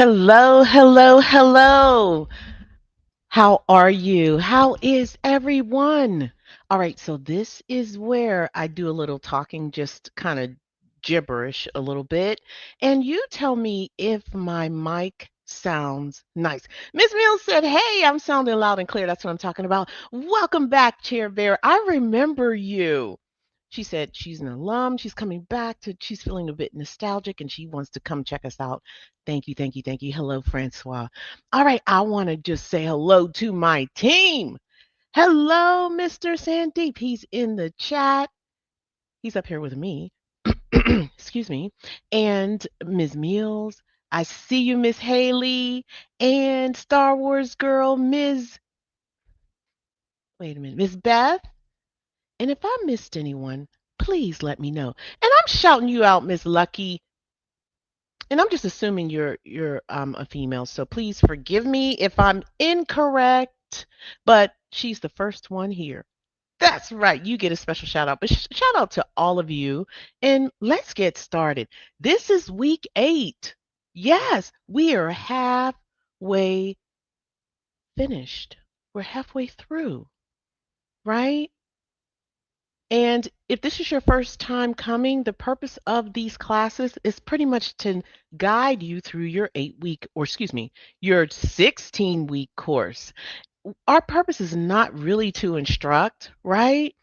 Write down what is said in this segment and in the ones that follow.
Hello, hello, hello. How are you? How is everyone? All right, so this is where I do a little talking, just kind of gibberish a little bit. And you tell me if my mic sounds nice. Miss Mills said, "Hey, I'm sounding loud and clear." That's what I'm talking about. Welcome back, Chair Bear. I remember you. She said she's an alum. She's coming back she's feeling a bit nostalgic and she wants to come check us out. Thank you, thank you, thank you. Hello, Francois. All right, I want to just say hello to my team. Hello, Mr. Sandeep. He's in the chat. He's up here with me. Excuse me. And Ms. Mills. I see you, Miss Haley. And Star Wars girl, wait a minute, Miss Beth. And if I missed anyone, please let me know. And I'm shouting you out, Miss Lucky. And I'm just assuming you're a female, so please forgive me if I'm incorrect. But she's the first one here. That's right. You get a special shout out. But shout out to all of you. And let's get started. This is week 8. Yes, we are halfway finished. We're halfway through, right? And if this is your first time coming, the purpose of these classes is pretty much to guide you through your 8-week, or excuse me, your 16-week course. Our purpose is not really to instruct, right?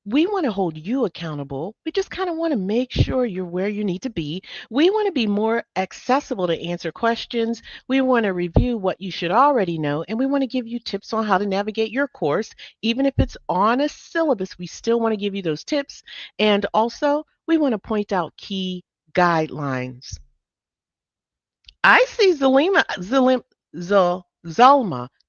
We want to hold you accountable. We just kind of want to make sure you're where you need to be. We want to be more accessible to answer questions. We want to review what you should already know, and we want to give you tips on how to navigate your course. Even if it's on a syllabus, we still want to give you those tips. And also, we want to point out key guidelines. I see Zalma.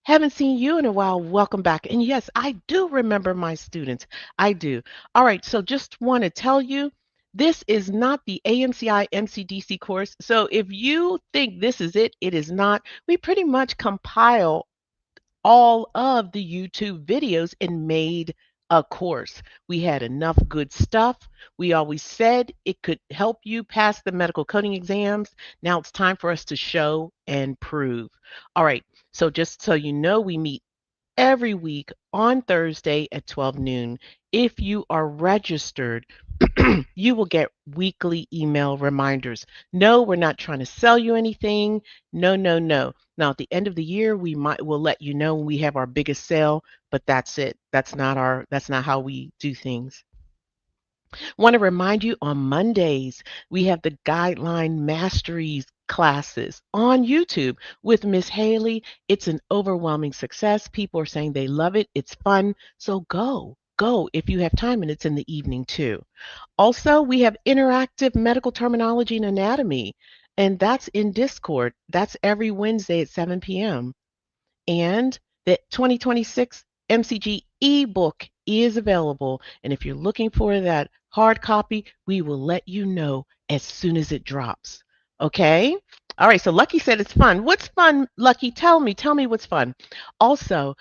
Haven't seen you in a while. Welcome back. And yes, I do remember my students. I do. All right. So just want to tell you, this is not the AMCI MCDC course. So if you think this is it, it is not. We pretty much compile all of the YouTube videos and made a course. We had enough good stuff. We always said it could help you pass the medical coding exams. Now it's time for us to show and prove. All right. So just so you know, we meet every week on Thursday at 12 noon. If you are registered, you will get weekly email reminders. No, we're not trying to sell you anything. No, no, no. Now at the end of the year, we'll let you know when we have our biggest sale, but that's it. That's not how we do things. Want to remind you on Mondays, we have the Guideline Masteries classes on YouTube with Miss Haley. It's an overwhelming success. People are saying they love it. It's fun. So go if you have time, and it's in the evening too. Also, we have interactive medical terminology and anatomy, and that's in Discord. That's every Wednesday at 7 p.m. And the 2026 MCG ebook is available. And if you're looking for that hard copy, we will let you know as soon as it drops. Okay? All right, so Lucky said it's fun. What's fun, Lucky? Tell me what's fun. Also,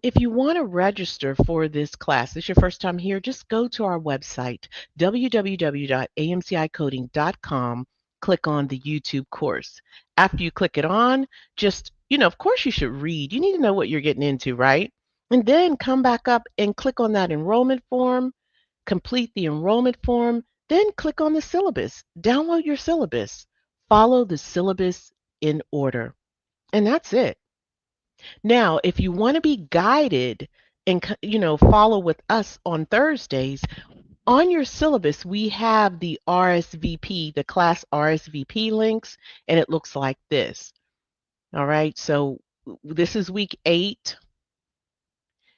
if you want to register for this class, this is your first time here, just go to our website, www.amcicoding.com, click on the YouTube course. After you click it on, just, of course you should read. You need to know what you're getting into, right? And then come back up and click on that enrollment form, complete the enrollment form, then click on the syllabus. Download your syllabus. Follow the syllabus in order. And that's it. Now, if you want to be guided and follow with us on Thursdays, on your syllabus, we have the RSVP, the class RSVP links, and it looks like this. All right, so this is week 8,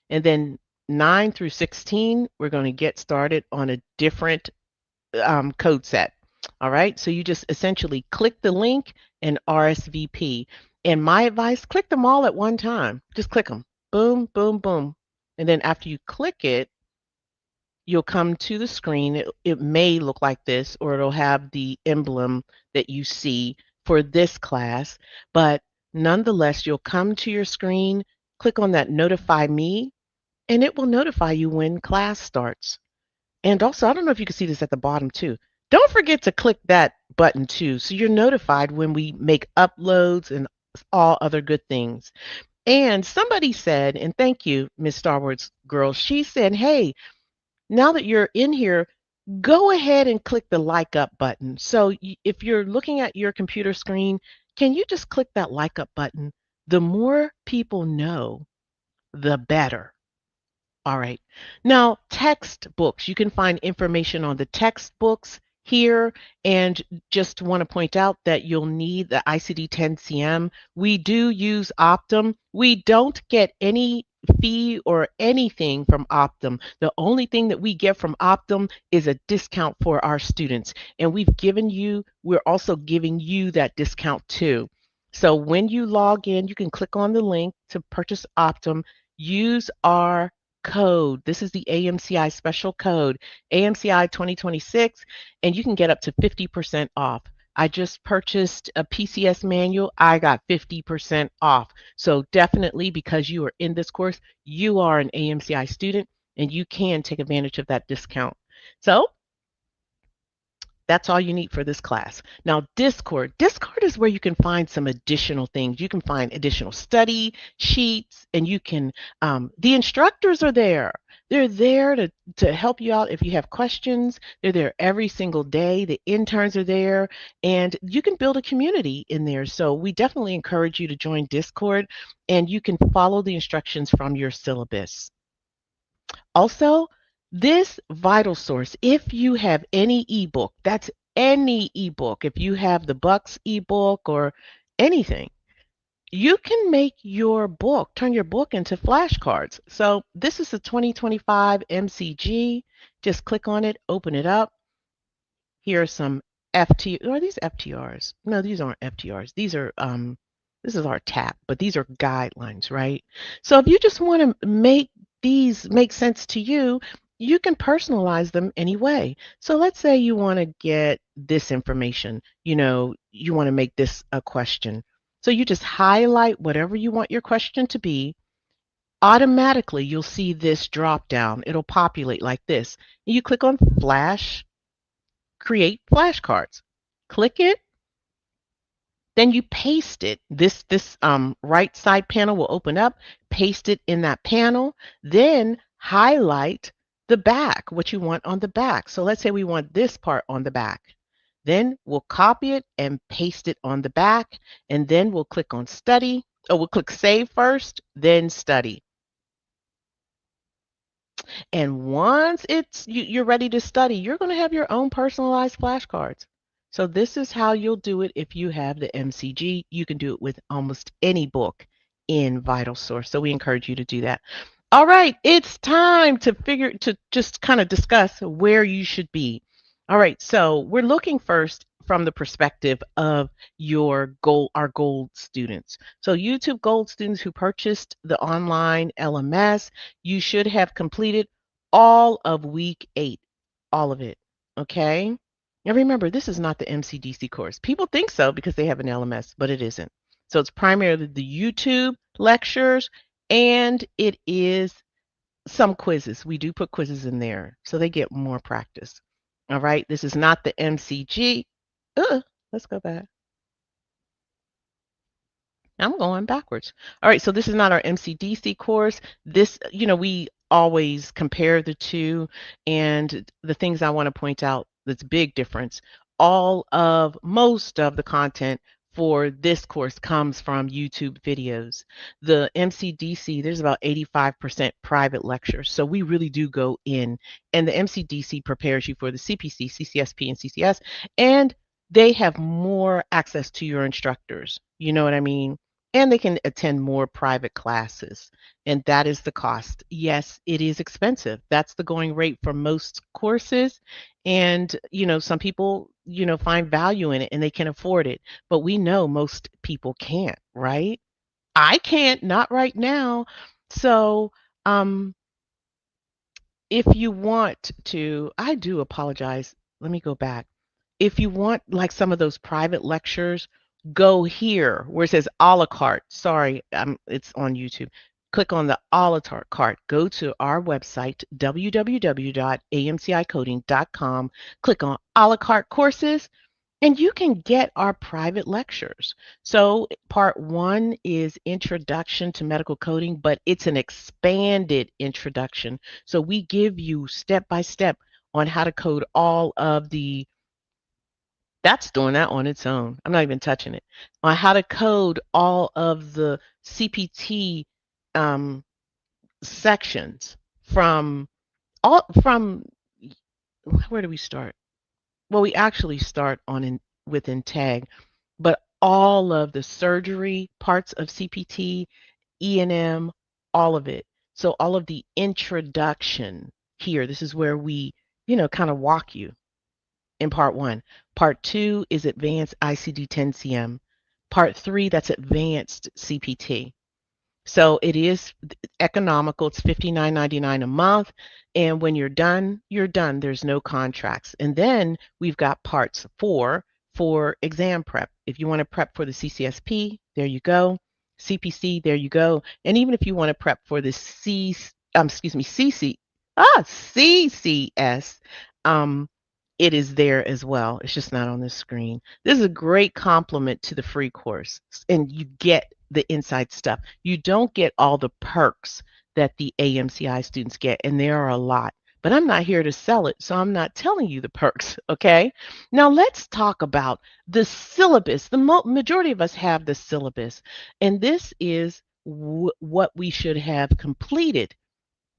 and then 9 through 16, we're going to get started on a different code set. All right, so you just essentially click the link and RSVP. And my advice, click them all at one time. Just click them. Boom, boom, boom. And then after you click it, you'll come to the screen. It may look like this, or it'll have the emblem that you see for this class. But nonetheless, you'll come to your screen, click on that notify me, and it will notify you when class starts. And also, I don't know if you can see this at the bottom too. Don't forget to click that button too. So you're notified when we make uploads and all other good things. And somebody said, and thank you, Miss Star Wars Girl, she said, hey, now that you're in here, go ahead and click the like up button. So if you're looking at your computer screen, can you just click that like up button? The more people know, the better. All right. Now, textbooks. You can find information on the textbooks here. And just want to point out that you'll need the ICD 10 CM. We do use Optum. We don't get any fee or anything from Optum. The only thing that we get from Optum is a discount for our students. And we're also giving you that discount too. So when you log in, you can click on the link to purchase Optum. Use our code. This is the AMCI special code, AMCI 2026, and you can get up to 50% off. I just purchased a PCS manual. I got 50% off. So definitely, because you are in this course, you are an AMCI student and you can take advantage of that discount. So that's all you need for this class. Now, Discord. Discord is where you can find some additional things. You can find additional study sheets, and the instructors are there. They're there to help you out if you have questions. They're there every single day. The interns are there, and you can build a community in there. So we definitely encourage you to join Discord, and you can follow the instructions from your syllabus. Also, this vital source, if you have any ebook, that's any ebook, if you have the Bucks ebook or anything, you can make turn your book into flashcards. So this is the 2025 MCG. Just click on it, open it up. Here are some are these FTRs? No, these aren't FTRs. This is our TAP, but these are guidelines, right? So if you just want to make these make sense to you, you can personalize them anyway. So let's say you want to get this information, you want to make this a question. So you just highlight whatever you want your question to be. Automatically, you'll see this drop down. It'll populate like this. You click on Flash, create flashcards. Click it, then you paste it. This right side panel will open up, paste it in that panel, then highlight the back, what you want on the back. So let's say we want this part on the back. Then we'll copy it and paste it on the back, and then we'll click on study, or we'll click save first, then study. And once you're ready to study, you're going to have your own personalized flashcards. So this is how you'll do it if you have the MCG. You can do it with almost any book in Vital Source. So we encourage you to do that. All right, it's time to just kind of discuss where you should be. All right, so we're looking first from the perspective of our gold students. So YouTube gold students who purchased the online LMS, you should have completed all of week 8, all of it, okay? Now remember, this is not the MCDC course. People think so because they have an LMS, but it isn't. So it's primarily the YouTube lectures, and it is some quizzes. We do put quizzes in there, so they get more practice. All right, this is not the MCG. Let's go back. I'm going backwards. All right, so this is not our MCDC course. This, we always compare the two, and the things I want to point out, that's big difference. Most of the content for this course comes from YouTube videos. The MCDC, there's about 85% private lectures. So we really do go in, and the MCDC prepares you for the CPC, CCSP, and CCS, and they have more access to your instructors. You know what I mean? And they can attend more private classes. And that is the cost. Yes, it is expensive. That's the going rate for most courses. And, some people, find value in it and they can afford it. But we know most people can't, right? I can't, not right now. So, if you want to, I do apologize. Let me go back. If you want like some of those private lectures, go here where it says a la carte. Sorry, it's on YouTube. Click on the a la carte. Go to our website, www.amcicoding.com. Click on a la carte courses. And you can get our private lectures. So, part one is Introduction to Medical Coding, but it's an expanded introduction. So, we give you step by step on how to code all of the, that's doing that on its own. I'm not even touching it. On how to code all of the CPT um, sections from from where do we start? Well, we actually start on within tag, but all of the surgery parts of CPT, E&M, all of it. So all of the introduction here, this is where we, kind of walk you in part one. Part two is advanced ICD-10-CM. Part three, that's advanced CPT. So it is economical. It's $59.99 a month. And when you're done, you're done. There's no contracts. And then we've got parts four for exam prep. If you want to prep for the CCSP, there you go. CPC, there you go. And even if you want to prep for the CCS, um, it is there as well. It's just not on the screen. This is a great complement to the free course, and you get the inside stuff. You don't get all the perks that the AMCI students get, and there are a lot. But I'm not here to sell it, so I'm not telling you the perks, okay? Now let's talk about the syllabus. The majority of us have the syllabus, and this is what we should have completed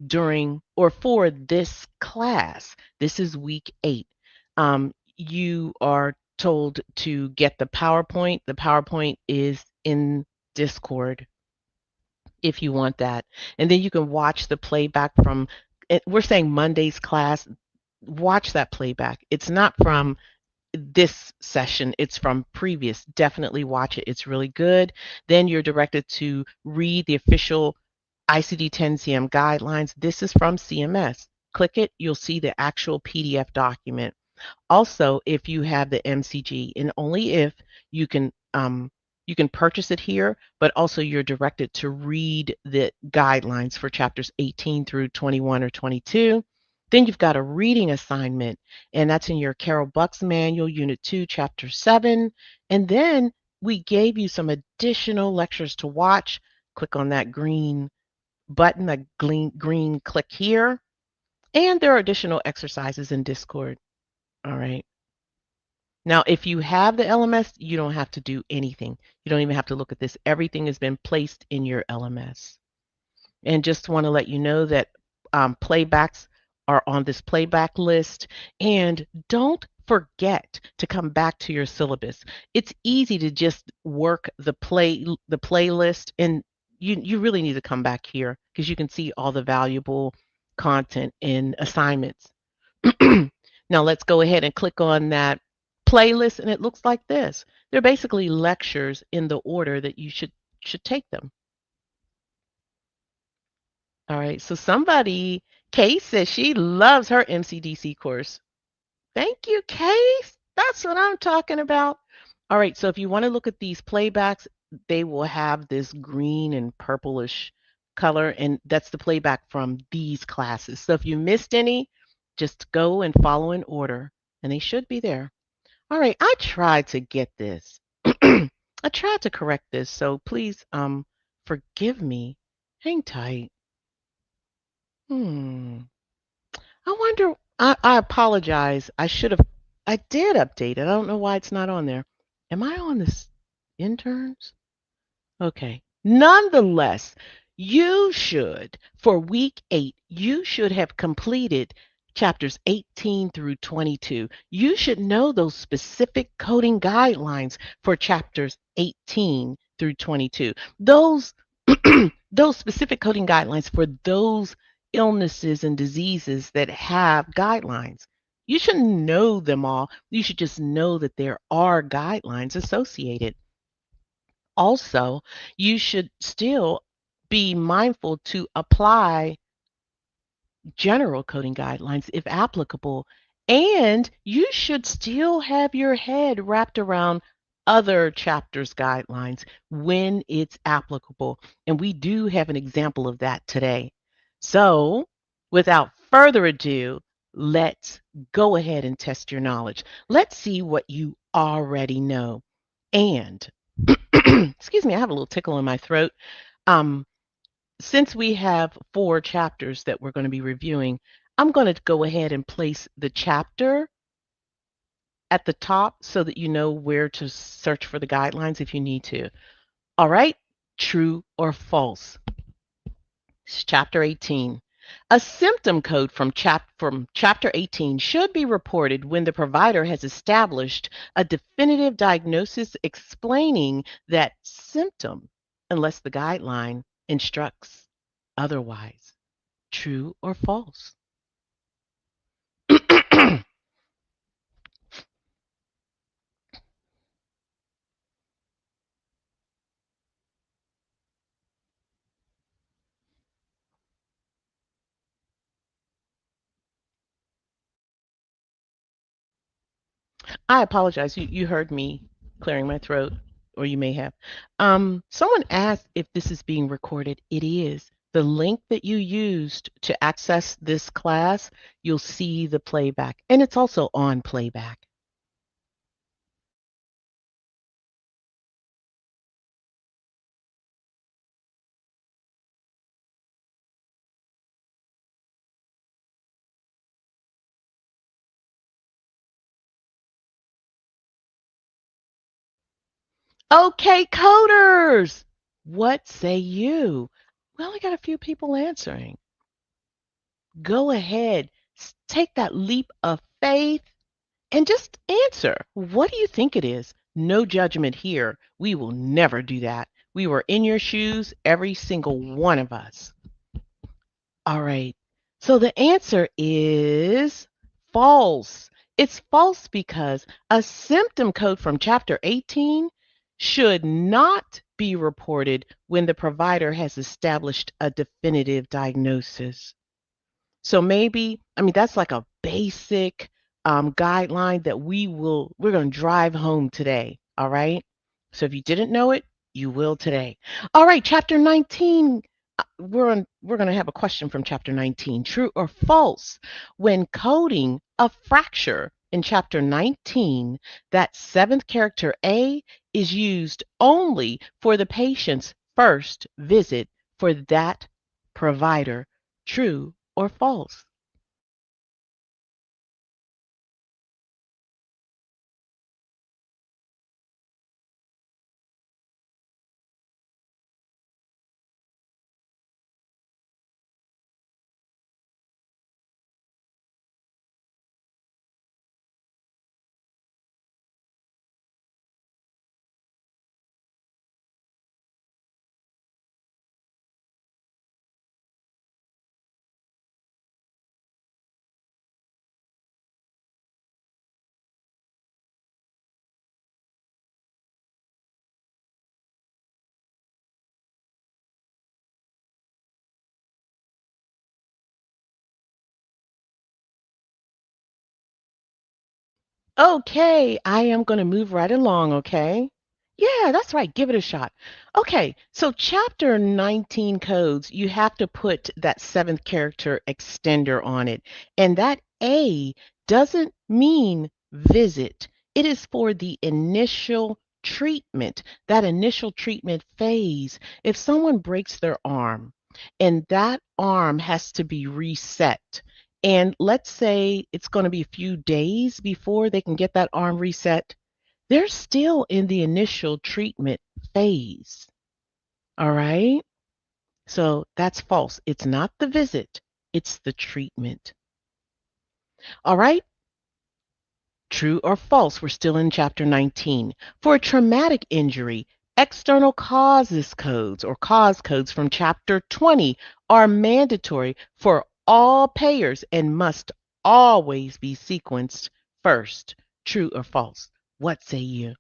during or for this class. This is week 8. You are told to get the PowerPoint. The PowerPoint is in Discord if you want that. And then you can watch the playback from, we're saying Monday's class. Watch that playback. It's not from this session, it's from previous. Definitely watch it. It's really good. Then you're directed to read the official ICD-10-CM guidelines. This is from CMS. Click it, you'll see the actual PDF document. Also, if you have the MCG, and only if you can purchase it here, but also you're directed to read the guidelines for chapters 18 through 21 or 22. Then you've got a reading assignment, and that's in your Carol Buck's manual, Unit 2, Chapter 7. And then we gave you some additional lectures to watch. Click on that green button, that green click here. And there are additional exercises in Discord. All right. Now, if you have the LMS, you don't have to do anything. You don't even have to look at this. Everything has been placed in your LMS. And just want to let you know that playbacks are on this playback list. And don't forget to come back to your syllabus. It's easy to just work the playlist, and you really need to come back here because you can see all the valuable content and assignments. Now let's go ahead and click on that playlist, and it looks like this. They're basically lectures in the order that you should take them. All right, so Kay says she loves her MCDC course. Thank you, Kay. That's what I'm talking about. All right, so if you want to look at these playbacks, they will have this green and purplish color, and that's the playback from these classes. So if you missed any, just go and follow in order, and they should be there. All right, I tried to get this. I tried to correct this, so please forgive me. Hang tight. Hmm. I wonder, I apologize. I did update it. I don't know why it's not on there. Am I on this interns? Okay. Nonetheless, for week 8, you should have completed chapters 18 through 22. You should know those specific coding guidelines for chapters 18 through 22. Those those specific coding guidelines for those illnesses and diseases that have guidelines. You shouldn't know them all. You should just know that there are guidelines associated. Also, you should still be mindful to apply general coding guidelines if applicable. And you should still have your head wrapped around other chapters guidelines when it's applicable. And we do have an example of that today. So, without further ado, let's go ahead and test your knowledge. Let's see what you already know. And, excuse me, I have a little tickle in my throat. Um, since we have 4 chapters that we're going to be reviewing, I'm going to go ahead and place the chapter at the top so that you know where to search for the guidelines if you need to. All right, true or false. Chapter 18. A symptom code from Chapter 18 should be reported when the provider has established a definitive diagnosis explaining that symptom, unless the guideline instructs otherwise. True or false? I apologize. You heard me clearing my throat, or you may have. Someone asked if this is being recorded. It is. The link that you used to access this class, you'll see the playback, and it's also on playback. Okay, coders, what say you? We only got a few people answering. Go ahead, take that leap of faith and just answer. What do you think it is? No judgment here. We will never do that. We were in your shoes, every single one of us. All right. So the answer is false. It's false because a symptom code from Chapter 18 should not be reported when the provider has established a definitive diagnosis. So maybe, I mean, that's like a basic guideline that we're going to drive home today. All right. So if you didn't know it, you will today. All right. Chapter 19. We're going to have a question from chapter 19. True or false? When coding a fracture in chapter 19, that seventh character A is used only for the patient's first visit for that provider. True or false? Okay, I am going to move right along, okay? Yeah, that's right. Give it a shot. Okay, so chapter 19 codes, you have to put that seventh character extender on it. And that A doesn't mean visit, it is for the initial treatment, that initial treatment phase. If someone breaks their arm and that arm has to be reset, and let's say it's going to be a few days before they can get that arm reset, they're still in the initial treatment phase. All right. So that's false. It's not the visit, it's the treatment. All right. True or false? We're still in chapter 19. For a traumatic injury, external causes codes or cause codes from chapter 20 are mandatory for all payers and must always be sequenced first. True or false? What say you?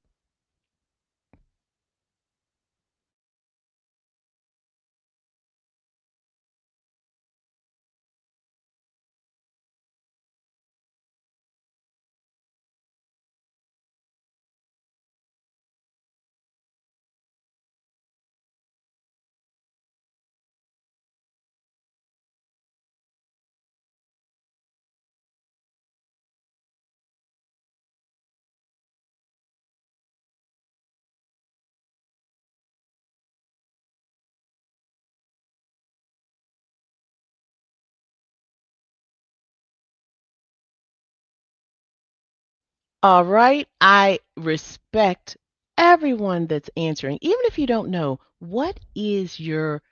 All right. I respect everyone that's answering. Even if you don't know, what is your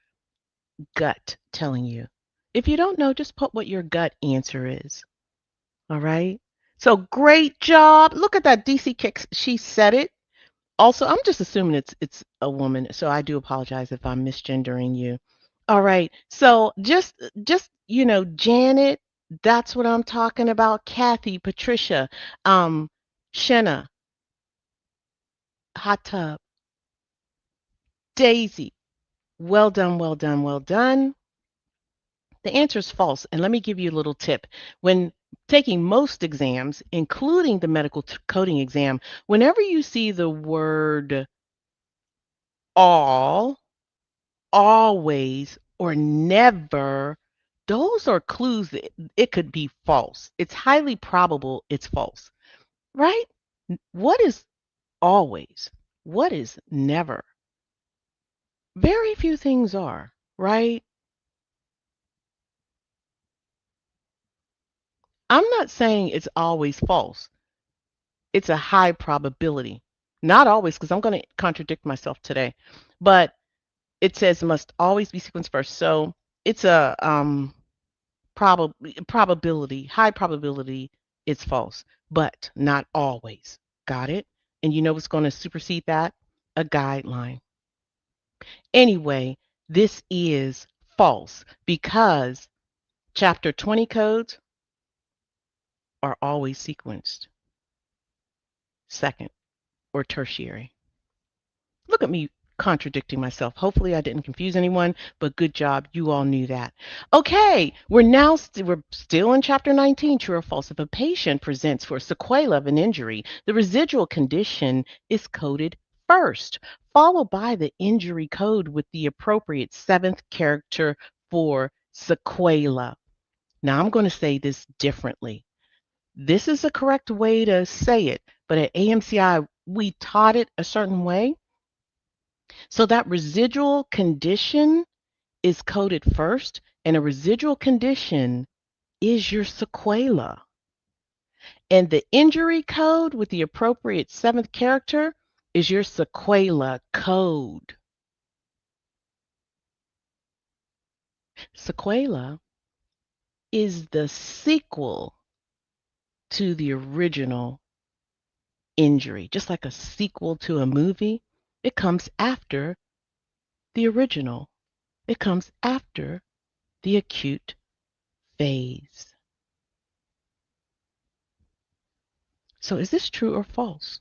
gut telling you? If you don't know, just put what your gut answer is. All right. So great job. Look at that DC Kicks. She said it. Also, I'm just assuming it's a woman, so I do apologize if I'm misgendering you. All right. So just Janet, that's what I'm talking about. Kathy, Patricia, Shenna, Hot Tub, Daisy. Well done, well done, well done. The answer is false. And let me give you a little tip. When taking most exams, including the medical coding exam, whenever you see the word all, always, or never, those are clues that it could be false. It's highly probable it's false, right? What is always? What is never? Very few things are, right? I'm not saying it's always false. It's a high probability. Not always, because I'm going to contradict myself today. But it says must always be sequenced first. So it's a probability, high probability it's false, but not always. Got it? And you know what's going to supersede that? A guideline. Anyway, this is false because chapter 20 codes are always sequenced, second or tertiary. Look at me contradicting myself. Hopefully I didn't confuse anyone, but good job. You all knew that. Okay, we're still in chapter 19, true or false. If a patient presents for a sequela of an injury, the residual condition is coded first, followed by the injury code with the appropriate seventh character for sequela. Now I'm going to say this differently. This is a correct way to say it, but at AMCI we taught it a certain way. So that residual condition is coded first, and a residual condition is your sequela. And the injury code with the appropriate seventh character is your sequela code. Sequela is the sequel to the original injury. Just like a sequel to a movie, it comes after the original. It comes after the acute phase. So is this true or false?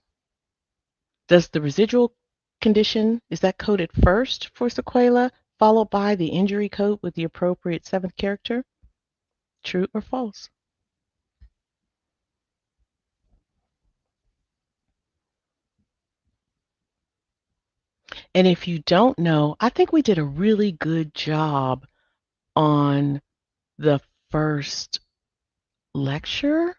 Does the residual condition, is that coded first for sequela, followed by the injury code with the appropriate seventh character? True or false? And if you don't know, I think we did a really good job on the first lecture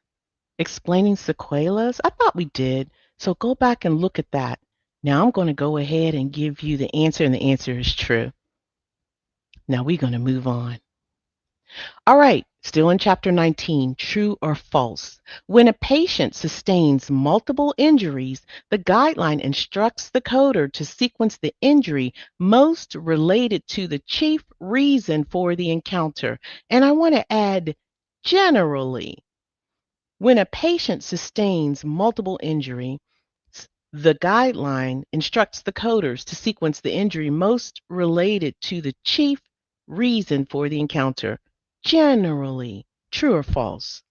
explaining sequelas. I thought we did. So go back and look at that. Now I'm going to go ahead and give you the answer, and the answer is true. Now we're going to move on. All right, still in chapter 19, true or false. When a patient sustains multiple injuries, the guideline instructs the coder to sequence the injury most related to the chief reason for the encounter. And I want to add generally. When a patient sustains multiple injury, the guideline instructs the coders to sequence the injury most related to the chief reason for the encounter. Generally, true or false?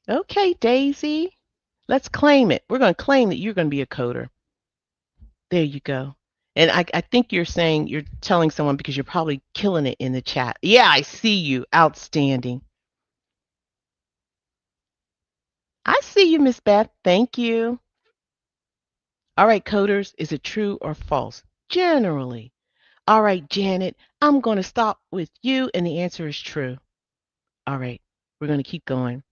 Okay, Daisy, let's claim it. We're going to claim that you're going to be a coder. There you go. And I think you're saying you're telling someone because you're probably killing it in the chat. Yeah, I see you. Outstanding. I see you, Miss Beth. Thank you. All right, coders, is it true or false? Generally. All right, Janet, I'm going to stop with you, and the answer is true. All right, we're going to keep going.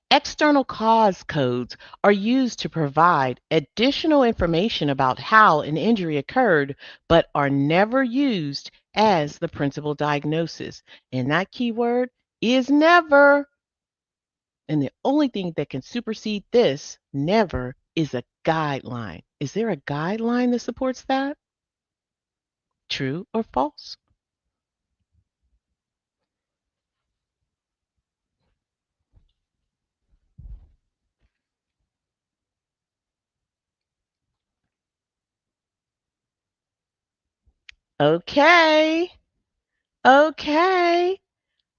External cause codes are used to provide additional information about how an injury occurred, but are never used as the principal diagnosis. And that keyword is never. And the only thing that can supersede this, never, is a guideline. Is there a guideline that supports that? True or false? Okay. Okay.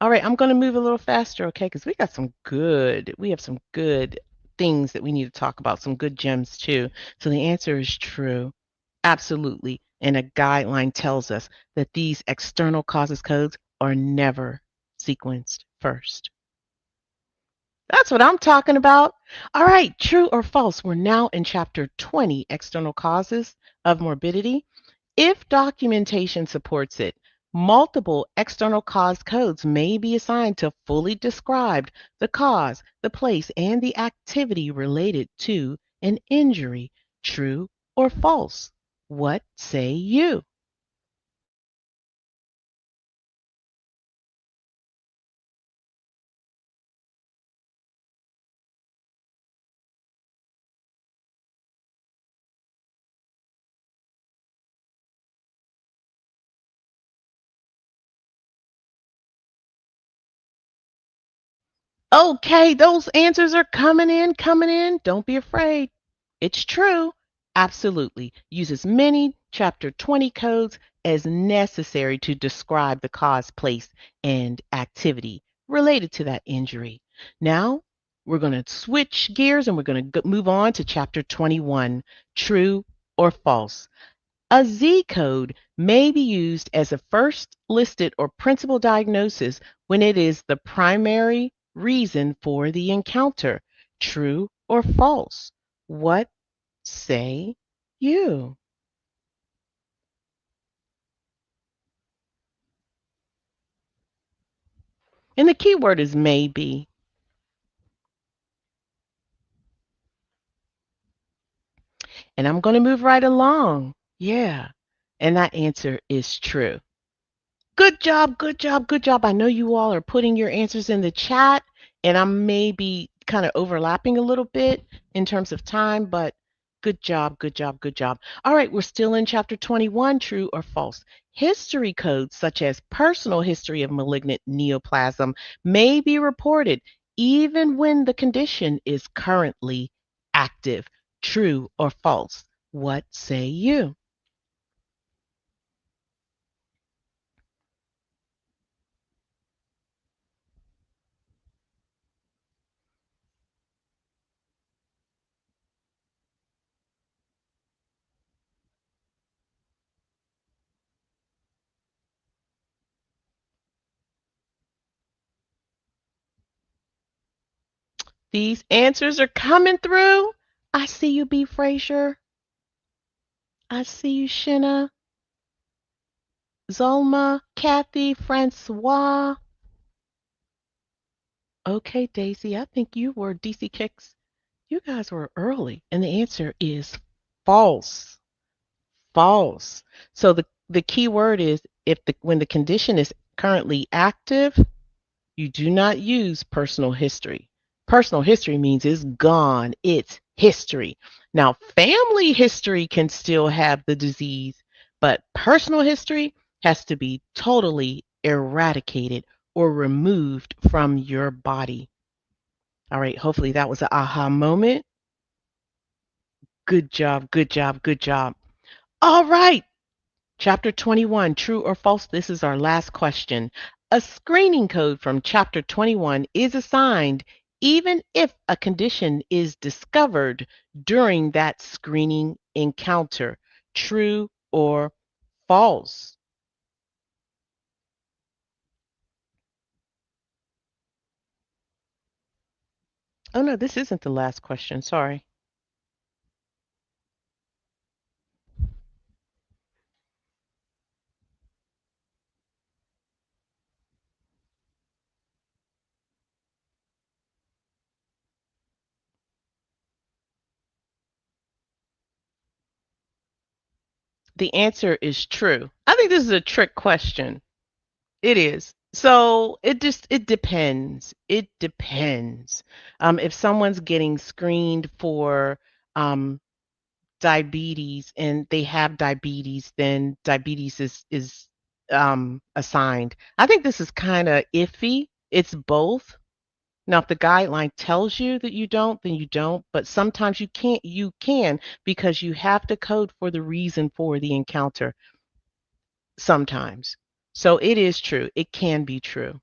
All right, I'm going to move a little faster, okay? Because we have some good things that we need to talk about, some good gems too. So the answer is true. Absolutely. And a guideline tells us that these external causes codes are never sequenced first. That's what I'm talking about. All right, true or false? We're now in chapter 20, external causes of morbidity. If documentation supports it, multiple external cause codes may be assigned to fully describe the cause, the place, and the activity related to an injury. True or false? What say you? Okay, those answers are coming in, coming in. Don't be afraid. It's true. Absolutely. Use as many Chapter 20 codes as necessary to describe the cause, place, and activity related to that injury. Now, we're going to switch gears and we're going to move on to Chapter 21, true or false. A Z code may be used as a first listed or principal diagnosis when it is the primary reason for the encounter. True or false? What say you? And the key word is maybe. And I'm going to move right along. Yeah. And that answer is true. Good job, good job, good job. I know you all are putting your answers in the chat, and I'm maybe kind of overlapping a little bit in terms of time, but good job, good job, good job. All right, we're still in chapter 21, true or false. History codes such as personal history of malignant neoplasm may be reported even when the condition is currently active. True or false? What say you? These answers are coming through. I see you, B. Frazier. I see you, Shinna, Zolma, Kathy, Francois. Okay, Daisy, I think you were DC Kicks. You guys were early. And the answer is false. False. So the key word is if the when the condition is currently active, you do not use personal history. Personal history means it's gone, it's history. Now, family history can still have the disease, but personal history has to be totally eradicated or removed from your body. All right, hopefully that was an aha moment. Good job, good job, good job. All right, Chapter 21, true or false? This is our last question. A screening code from Chapter 21 is assigned even if a condition is discovered during that screening encounter. True or false? Oh, no, this isn't the last question. Sorry. The answer is true. I think this is a trick question. It is. So it depends. It depends. If someone's getting screened for um, diabetes and they have diabetes, then diabetes is assigned. I think this is kind of iffy. It's both. Now, if the guideline tells you that you don't, then you don't. But sometimes you can't. You can because you have to code for the reason for the encounter. Sometimes, so it is true. It can be true.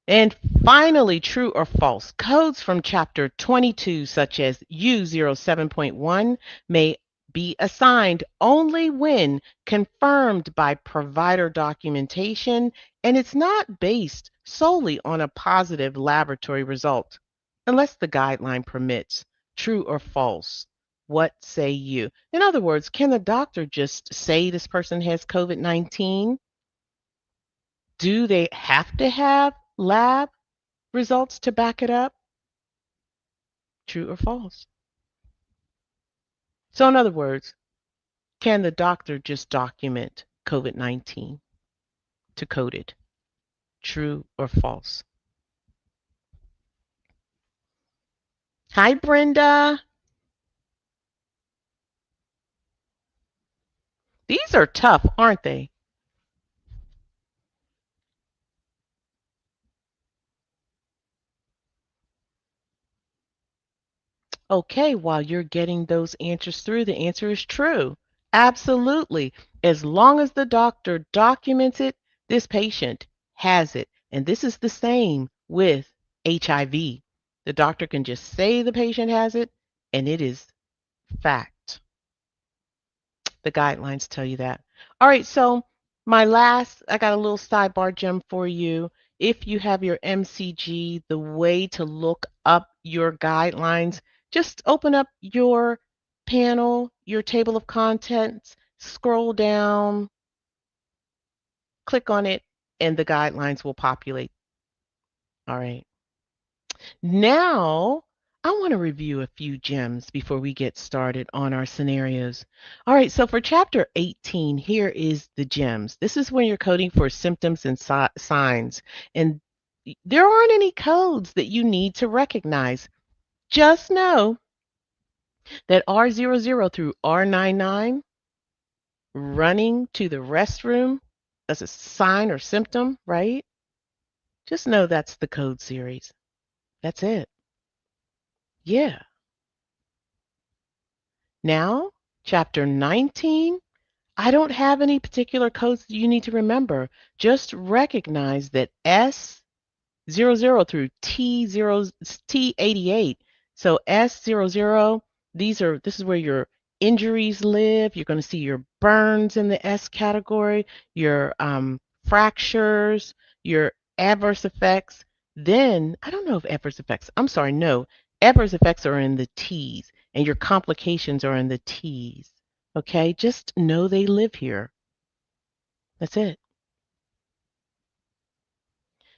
And finally, true or false, codes from chapter 22, such as U07.1, may be assigned only when confirmed by provider documentation and it's not based solely on a positive laboratory result, unless the guideline permits. True or false? What say you? In other words, can the doctor just say this person has COVID-19? Do they have to have lab results to back it up? True or false? So, in other words, can the doctor just document COVID-19 to code it? True or false? Hi, Brenda. These are tough, aren't they? Okay, while you're getting those answers through, the answer is true. Absolutely. As long as the doctor documents it, this patient has it. And this is the same with HIV. The doctor can just say the patient has it, and it is fact. The guidelines tell you that. All right, so I got a little sidebar gem for you. If you have your MCG, the way to look up your guidelines, just open up your panel, your table of contents, scroll down, click on it, and the guidelines will populate. All right. Now, I want to review a few gems before we get started on our scenarios. All right, so for chapter 18, here is the gems. This is when you're coding for symptoms and signs, and there aren't any codes that you need to recognize. Just know that R00 through R99, running to the restroom, as a sign or symptom, right? Just know that's the code series. That's it. Yeah. Now, chapter 19, I don't have any particular codes that you need to remember. Just recognize that S00 through T88. So S00, this is where your injuries live. You're going to see your burns in the S category, your fractures, your adverse effects. Then, I don't know if adverse effects, I'm sorry, no. Adverse effects are in the T's, and your complications are in the T's. Okay, just know they live here. That's it.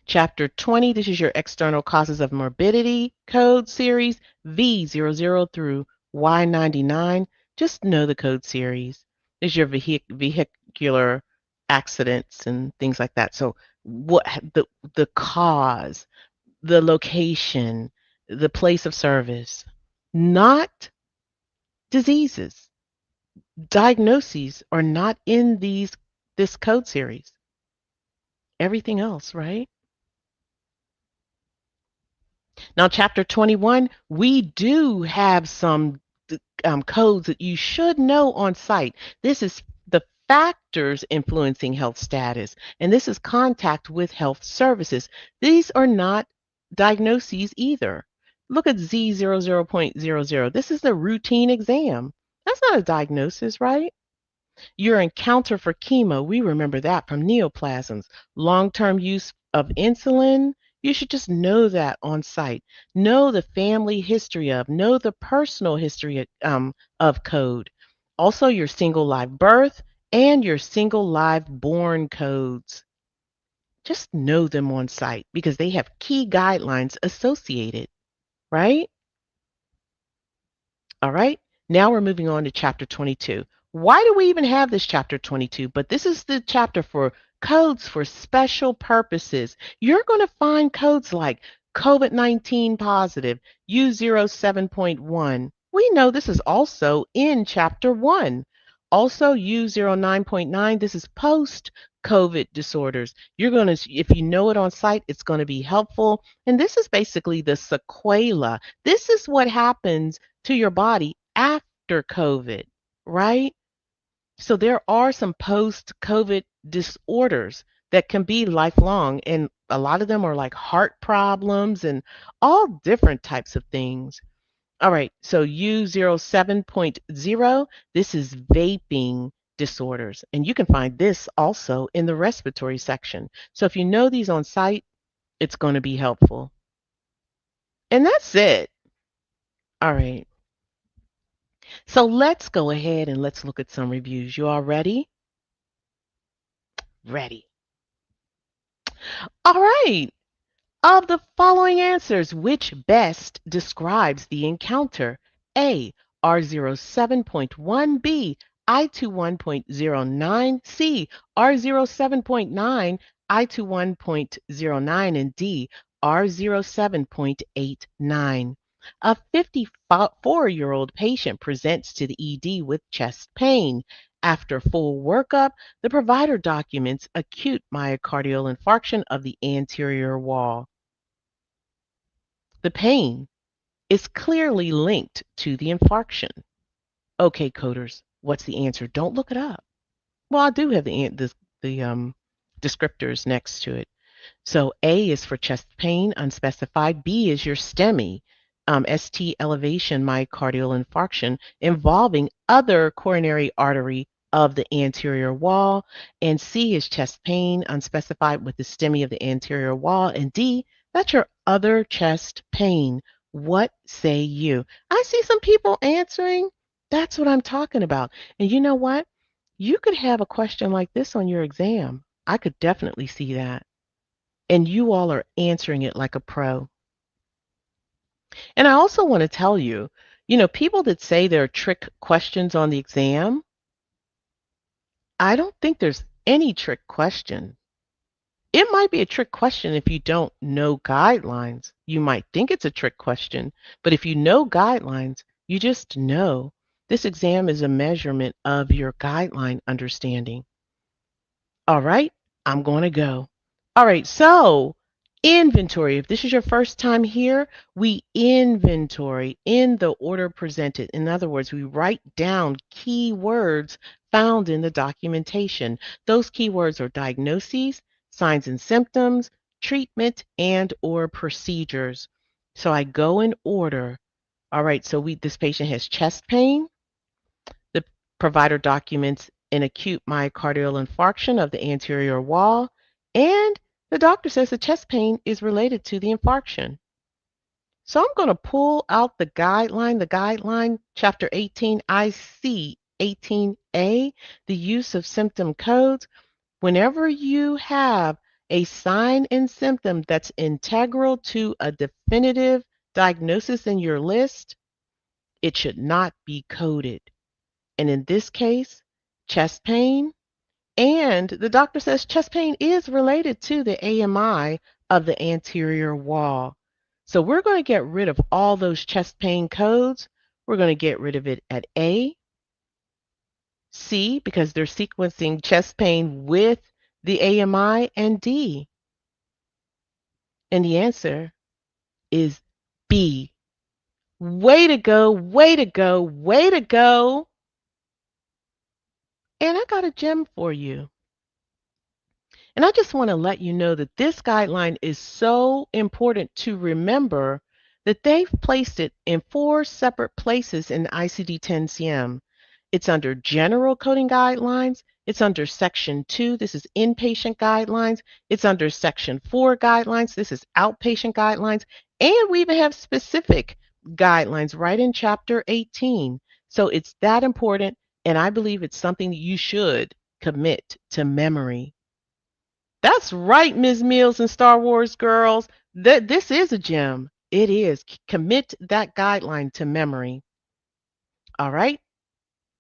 Chapter 20, this is your external causes of morbidity code series, V00 through Y99. Just know the code series. This is your vehicular accidents and things like that. So what the cause, the location, the place of service, not diseases. Diagnoses are not in this code series. Everything else, right? Now, chapter 21, we do have some codes that you should know on site. This is the factors influencing health status, and this is contact with health services. These are not diagnoses either. Look at Z00.00. This is the routine exam. That's not a diagnosis, right? Your encounter for chemo, we remember that from neoplasms. Long-term use of insulin, you should just know that on site. Know the family history know the personal history of code. Also, your single live birth and your single live born codes. Just know them on site because they have key guidelines associated, right? All right. Now we're moving on to chapter 22. Why do we even have this chapter 22? But this is the chapter for Codes for special purposes. You're going to find codes like COVID-19 positive, U07.1. We know this is also in Chapter 1. Also, U09.9, this is post COVID disorders. You're going to, if you know it on site, it's going to be helpful. And this is basically the sequela. This is what happens to your body after COVID, right? So there are some post-COVID disorders that can be lifelong, and a lot of them are like heart problems and all different types of things. All right, so U07.0, this is vaping disorders, and you can find this also in the respiratory section. So if you know these on site, it's going to be helpful. And that's it. All right, so let's go ahead and let's look at some reviews. You all ready? Ready. All right. Of the following answers, which best describes the encounter? A. R07.1, B. I21.09, C. R07.9, I21.09, and D. R07.89. A 54-year-old patient presents to the ED with chest pain. After full workup, the provider documents acute myocardial infarction of the anterior wall. The pain is clearly linked to the infarction. Okay, coders, what's the answer? Don't look it up. Well, I do have the descriptors next to it. So A is for chest pain, unspecified. B is your STEMI, ST elevation myocardial infarction involving other coronary artery of the anterior wall. And C is chest pain, unspecified with the STEMI of the anterior wall. And D, that's your other chest pain. What say you? I see some people answering. That's what I'm talking about. And you know what? You could have a question like this on your exam. I could definitely see that. And you all are answering it like a pro. And I also want to tell you, people that say there are trick questions on the exam, I don't think there's any trick question. It might be a trick question if you don't know guidelines. You might think it's a trick question, but if you know guidelines, you just know this exam is a measurement of your guideline understanding. All right, I'm going to go. All right, so inventory. If this is your first time here, we inventory in the order presented. In other words, we write down keywords found in the documentation. Those keywords are diagnoses, signs and symptoms, treatment, and or procedures. So I go in order. All right, so this patient has chest pain. The provider documents an acute myocardial infarction of the anterior wall, and the doctor says the chest pain is related to the infarction. So I'm going to pull out the guideline, chapter 18, IC 18A, the use of symptom codes. Whenever you have a sign and symptom that's integral to a definitive diagnosis in your list, it should not be coded. And in this case, chest pain. And the doctor says chest pain is related to the AMI of the anterior wall. So we're going to get rid of all those chest pain codes. We're going to get rid of it at A, C, because they're sequencing chest pain with the AMI, and D. And the answer is B. Way to go, way to go, way to go. And I got a gem for you. And I just want to let you know that this guideline is so important to remember that they've placed it in 4 separate places in ICD-10-CM. It's under General Coding Guidelines. It's under Section 2. This is Inpatient Guidelines. It's under Section 4 Guidelines. This is Outpatient Guidelines. And we even have specific guidelines right in Chapter 18. So it's that important, and I believe it's something that you should commit to memory. That's right, Ms. Mills and Star Wars girls. This is a gem. It is. Commit that guideline to memory. All right,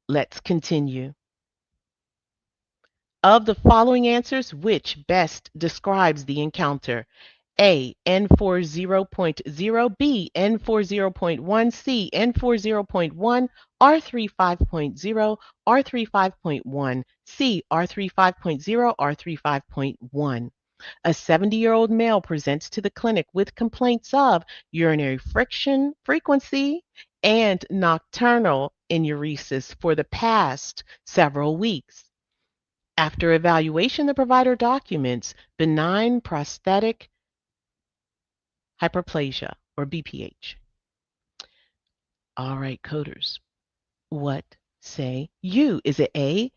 let's continue. Of the following answers, which best describes the encounter? A, N40.0, B, N40.1, C, N40.1, R35.0, R35.1, C, R35.0, R35.1. A 70-year-old male presents to the clinic with complaints of urinary friction frequency and nocturnal enuresis for the past several weeks. After evaluation, the provider documents benign prostatic hyperplasia or BPH. All right, coders, what say you? Is it A,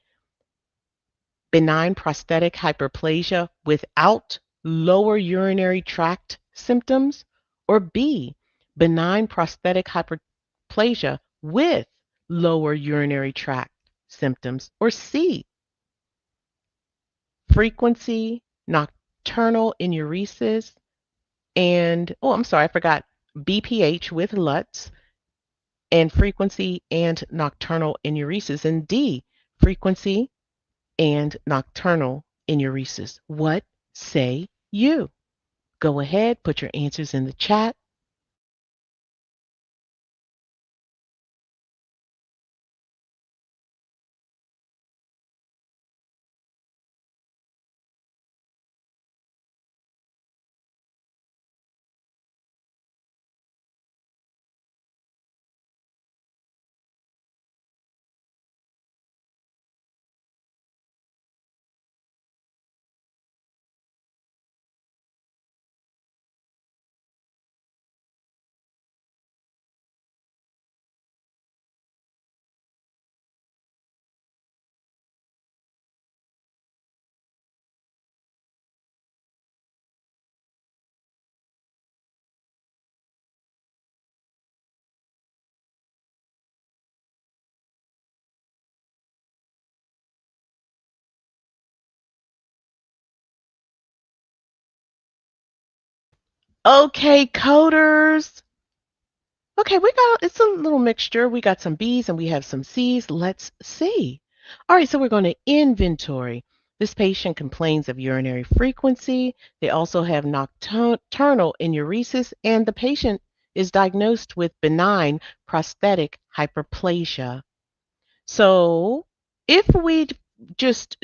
benign prostatic hyperplasia without lower urinary tract symptoms, or B, benign prostatic hyperplasia with lower urinary tract symptoms, or C, frequency, nocturnal enuresis, and, oh, I'm sorry, I forgot, BPH with LUTS, and frequency and nocturnal enuresis, and D, frequency and nocturnal enuresis. What say you? Go ahead, put your answers in the chat. Okay, coders. Okay, it's a little mixture. We got some B's and we have some C's. Let's see. All right, so we're going to inventory. This patient complains of urinary frequency. They also have nocturnal enuresis, and the patient is diagnosed with benign prostatic hyperplasia. So if we just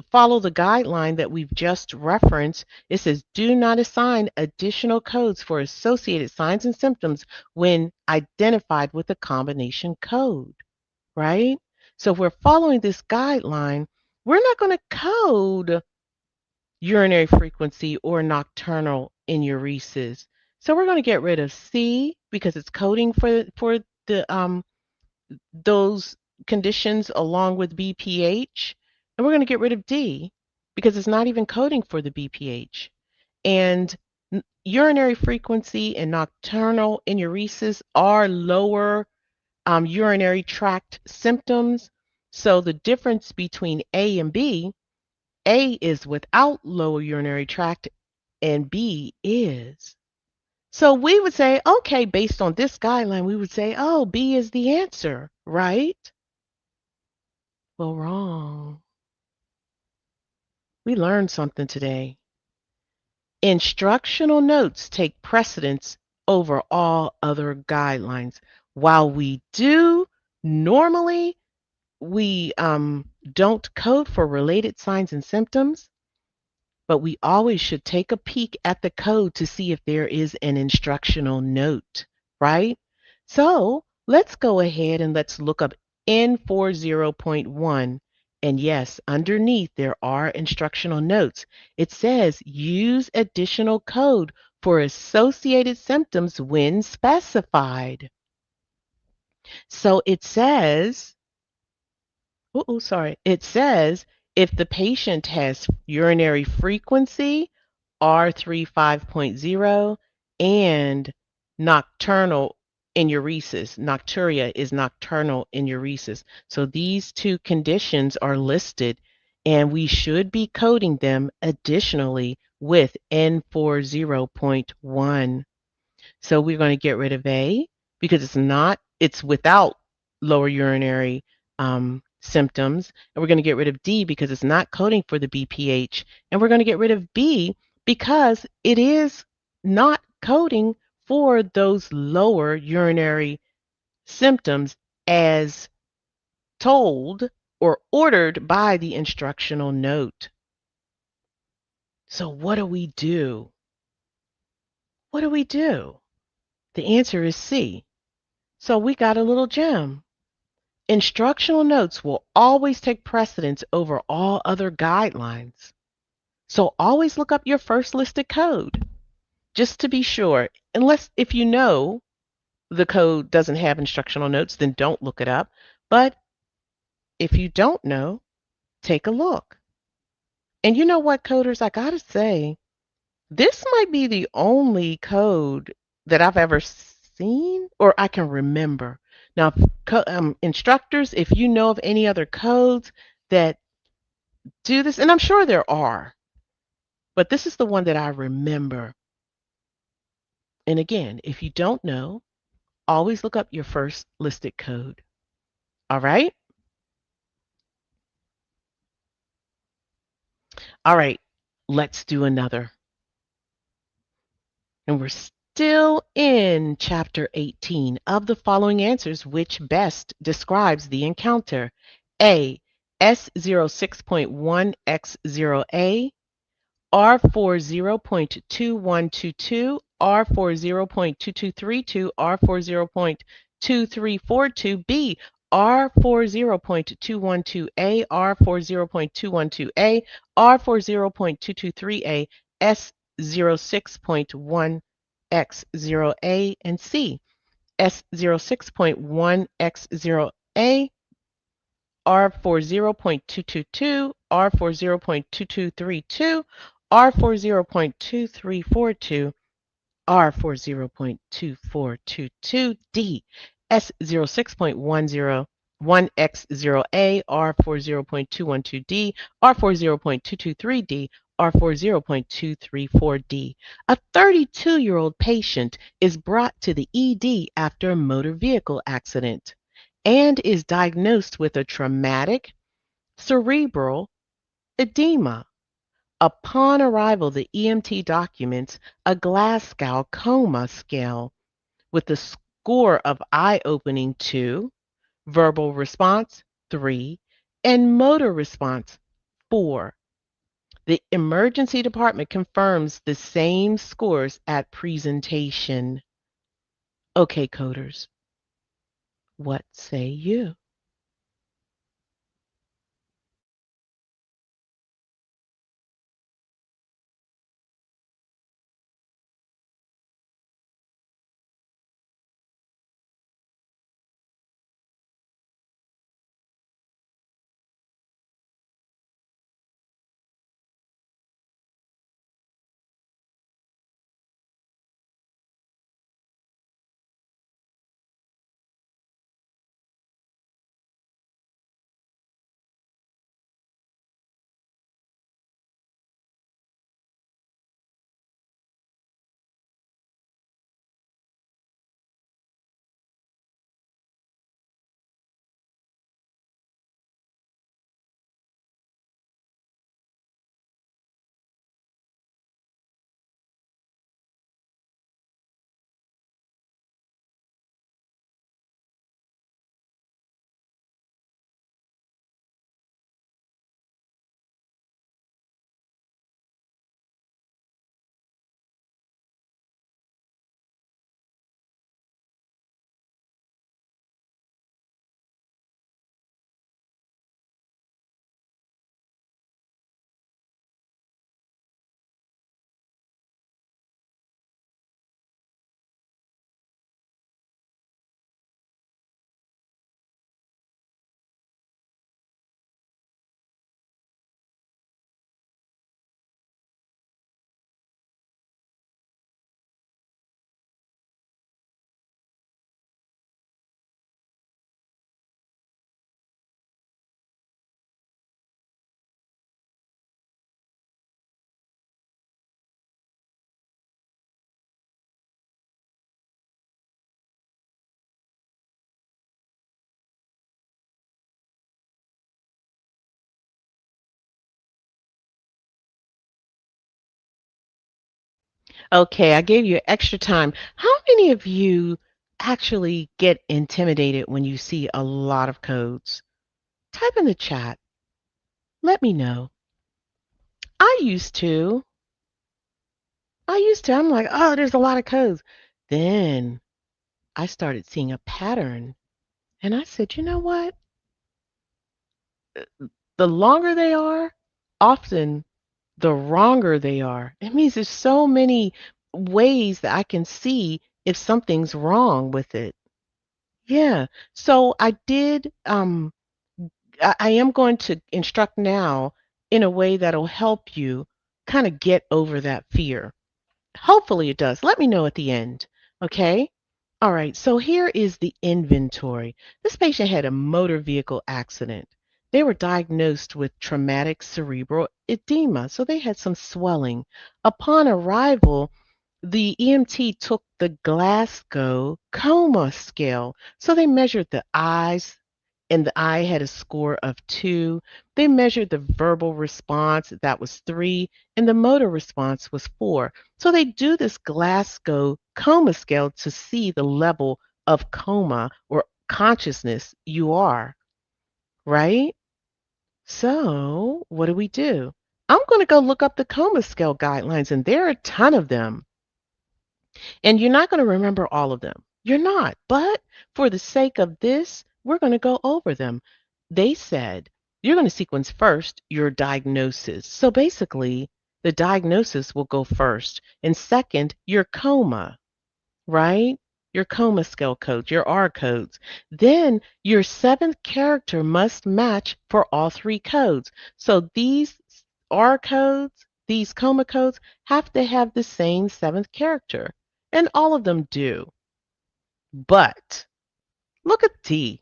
follow the guideline that we've just referenced, it says do not assign additional codes for associated signs and symptoms when identified with a combination code, right? So if we're following this guideline, we're not going to code urinary frequency or nocturnal enuresis. So we're going to get rid of C because it's coding for the those conditions along with BPH. And we're going to get rid of D because it's not even coding for the BPH. And urinary frequency and nocturnal enuresis are lower urinary tract symptoms. So the difference between A and B, A is without lower urinary tract and B is. So we would say, okay, based on this guideline, we would say, oh, B is the answer, right? Well, wrong. We learned something today. Instructional notes take precedence over all other guidelines. While we do normally, we don't code for related signs and symptoms, but we always should take a peek at the code to see if there is an instructional note, right? So let's go ahead and let's look up N40.1. And yes, underneath there are instructional notes. It says use additional code for associated symptoms when specified. So it says, it says if the patient has urinary frequency, R35.0, and nocturnal enuresis. Nocturia is nocturnal enuresis. So these two conditions are listed, and we should be coding them additionally with N40.1. So we're going to get rid of A because it's without lower urinary symptoms, and we're going to get rid of D because it's not coding for the BPH, and we're going to get rid of B because it is not coding for those lower urinary symptoms as told or ordered by the instructional note. So what do we do? What do we do? The answer is C. So we got a little gem. Instructional notes will always take precedence over all other guidelines. So always look up your first listed code, just to be sure. Unless if you know the code doesn't have instructional notes, then don't look it up. But if you don't know, take a look. And you know what, coders, I gotta say, this might be the only code that I've ever seen or I can remember. Now, instructors, if you know of any other codes that do this, and I'm sure there are, but this is the one that I remember. And again, if you don't know, always look up your first listed code. All right? All right, let's do another. And we're still in chapter 18 of the following answers, which best describes the encounter. A, S06.1X0A, R40.2122, R40.2232, R40.2342, B, R40.212A, R40.212A, R40.223A, S06.1X0A, and C, S06.1X0A, R40.222, R40.2232, R40.2342, R40.2422D, S06.101X0A, R40.212D, R40.223D, R40.234D. A 32-year-old patient is brought to the ED after a motor vehicle accident and is diagnosed with a traumatic cerebral edema. Upon arrival, the EMT documents a Glasgow coma scale with a score of eye opening 2, verbal response 3, and motor response 4. The emergency department confirms the same scores at presentation. Okay, coders, what say you? Okay, I gave you extra time. How many of you actually get intimidated when you see a lot of codes? Type in the chat. Let me know. I used to. I'm like, oh, there's a lot of codes. Then I started seeing a pattern. And I said, you know what? The longer they are, often the wronger they are. It means there's so many ways that I can see if something's wrong with it. Yeah. So I did I am going to instruct now in a way that'll help you kind of get over that fear. Hopefully it does. Let me know at the end. Okay? All right. So here is the inventory. This patient had a motor vehicle accident. They were diagnosed with traumatic cerebral edema, so they had some swelling. Upon arrival, the EMT took the Glasgow Coma scale. So they measured the eyes, and the eye had a score of 2. They measured the verbal response, that was 3, and the motor response was 4. So they do this Glasgow Coma scale to see the level of coma or consciousness you are, right? So what do? I'm going to go look up the coma scale guidelines, and there are a ton of them. And you're not going to remember all of them. You're not. But for the sake of this, we're going to go over them. They said you're going to sequence first your diagnosis. So basically, the diagnosis will go first. And second, your coma, right? Your coma scale codes, your R codes. Then your seventh character must match for all 3 codes. So these R codes, these coma codes, have to have the same seventh character. And all of them do. But look at D.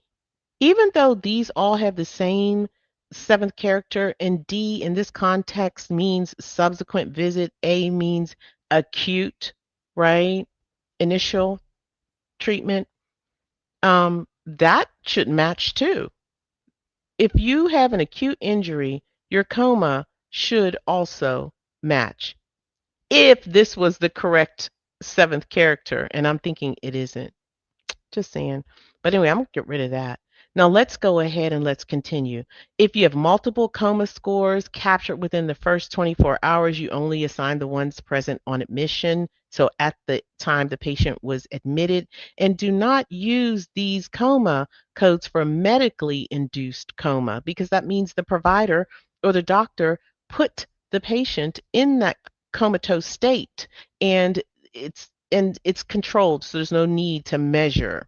Even though these all have the same seventh character, and D in this context means subsequent visit, A means acute, right? Initial treatment, that should match too. If you have an acute injury, your coma should also match. If this was the correct seventh character, and I'm thinking it isn't. Just saying. But anyway, I'm going to get rid of that. Now let's go ahead and let's continue. If you have multiple coma scores captured within the first 24 hours, you only assign the ones present on admission. So at the time the patient was admitted, and do not use these coma codes for medically induced coma, because that means the provider or the doctor put the patient in that comatose state, and it's controlled, so there's no need to measure.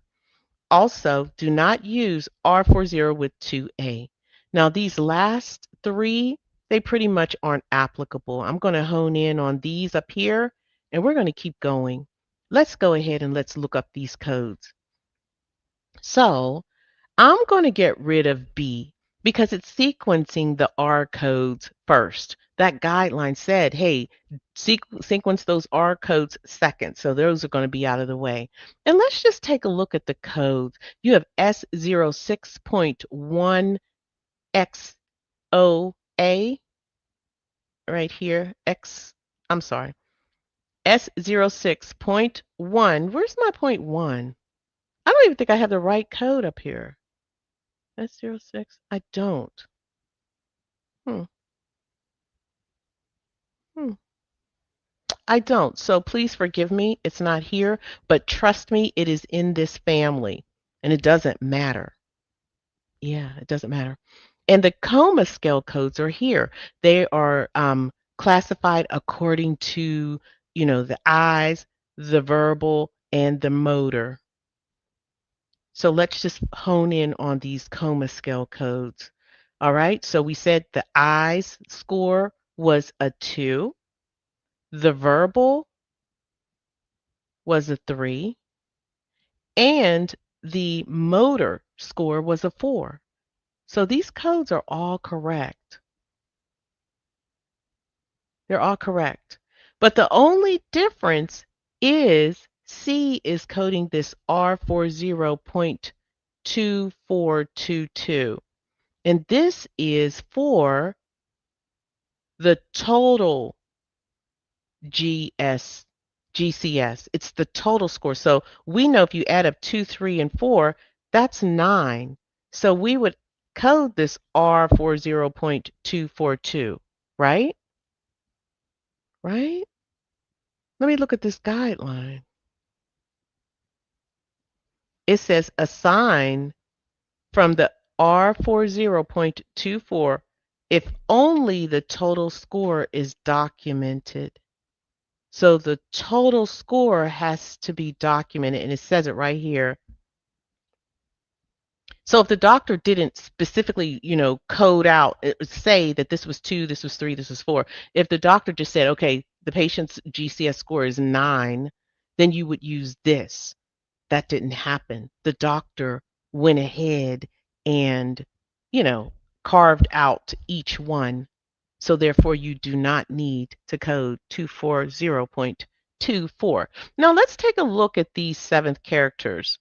Also, do not use R40 with 2A. Now, these last 3, they pretty much aren't applicable. I'm going to hone in on these up here, and we're going to keep going. Let's go ahead and let's look up these codes. So I'm going to get rid of B because it's sequencing the R codes first. That guideline said, hey, sequence those R codes second. So those are going to be out of the way. And let's just take a look at the codes. You have S06.1XOA right here. I'm sorry. S06.1. Where's my point 1? I don't even think I have the right code up here. S06? I don't. Hmm. Hmm. I don't. So please forgive me. It's not here, but trust me, it is in this family, and it doesn't matter. Yeah, it doesn't matter. And the coma scale codes are here. They are classified according to, the eyes, the verbal, and the motor. So let's just hone in on these coma scale codes. All right. So we said the eyes score was a 2. The verbal was a 3, and the motor score was a 4. So these codes are all correct. They're all correct. But the only difference is C is coding this R40.2422. And this is for the total GS. GCS. It's the total score. So we know if you add up 2, 3, and 4, that's 9. So we would code this R40.242, right? Right? Let me look at this guideline. It says assign from the R40.24 if only the total score is documented. So the total score has to be documented, and it says it right here. So if the doctor didn't specifically, code out, say that this was 2, this was 3, this was 4, if the doctor just said, okay, the patient's GCS score is 9, then you would use this. That didn't happen. The doctor went ahead and, you know, carved out each one. So therefore, you do not need to code 240.24. Now let's take a look at these seventh characters.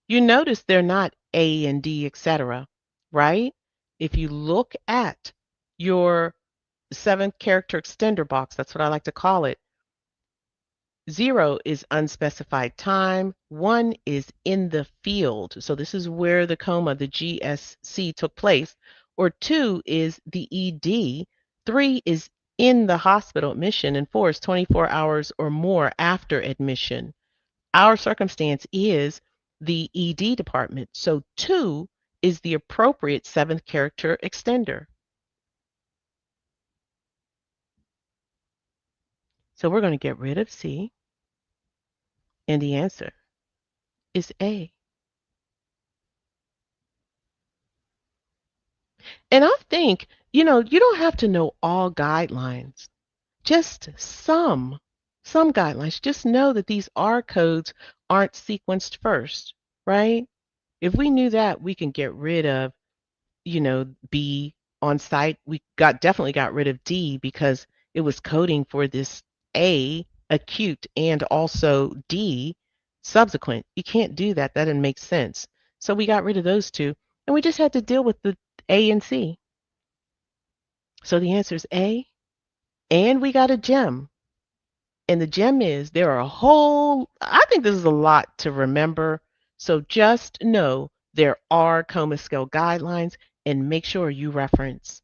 You notice they're not A and D, etc., right? If you look at your seventh character extender box, that's what I like to call it. 0 is unspecified time. 1 is in the field. So this is where the coma, the GSC, took place. Or 2 is the ED. 3 is in the hospital admission. And 4 is 24 hours or more after admission. Our circumstance is the ED department. So 2 is the appropriate seventh character extender. So we're going to get rid of C. And the answer is A. And I think, you don't have to know all guidelines, just some guidelines. Just know that these R codes aren't sequenced first, right? If we knew that, we can get rid of, B on site. We definitely got rid of D because it was coding for this A acute and also D subsequent. You can't do that. That didn't make sense. So we got rid of those two, and we just had to deal with the A and C. So the answer is A. And we got a gem. And the gem is there are I think this is a lot to remember. So just know there are coma scale guidelines and make sure you reference.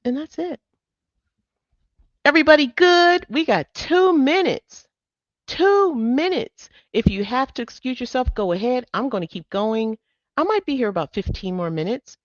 And that's it. Everybody good? We got 2 minutes. 2 minutes. If you have to excuse yourself, go ahead. I'm going to keep going. I might be here about 15 more minutes.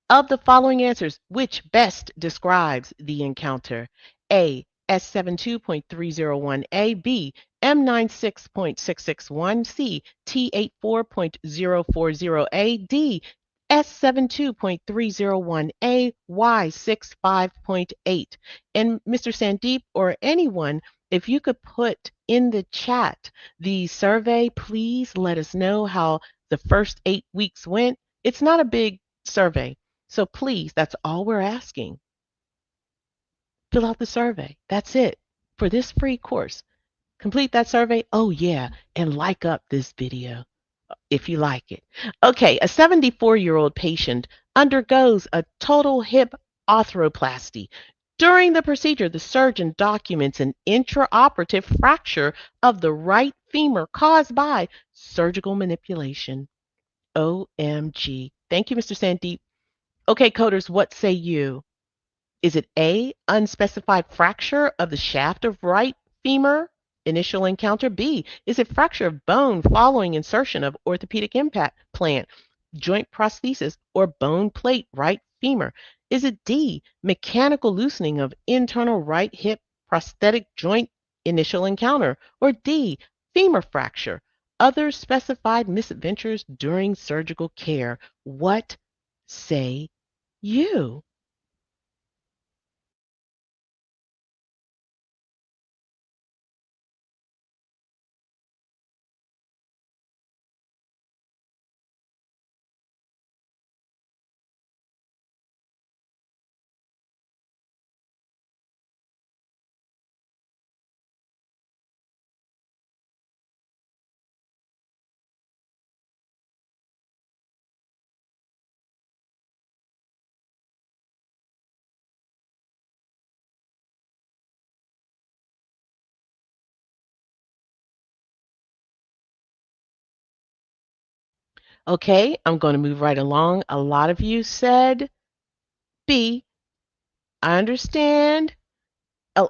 Of the following answers, which best describes the encounter? A. S72.301A, B. M96.661, C. T84.040A, D. S72.301A, Y65.8. And Mr. Sandeep or anyone, if you could put in the chat the survey, please let us know how the first 8 weeks went. It's not a big survey. So please, that's all we're asking. Fill out the survey. That's it for this free course. Complete that survey. Oh, yeah. And like up this video if you like it. Okay, a 74-year-old patient undergoes a total hip arthroplasty. During the procedure, the surgeon documents an intraoperative fracture of the right femur caused by surgical manipulation. OMG. Thank you, Mr. Sandeep. Okay, coders, what say you? Is it A, unspecified fracture of the shaft of right femur, initial encounter? B, is it fracture of bone following insertion of orthopedic implant, joint prosthesis, or bone plate right femur? Is it D, mechanical loosening of internal right hip prosthetic joint, initial encounter? Or D, femur fracture, other specified misadventures during surgical care? What say you? Okay, I'm going to move right along. A lot of you said B. I understand.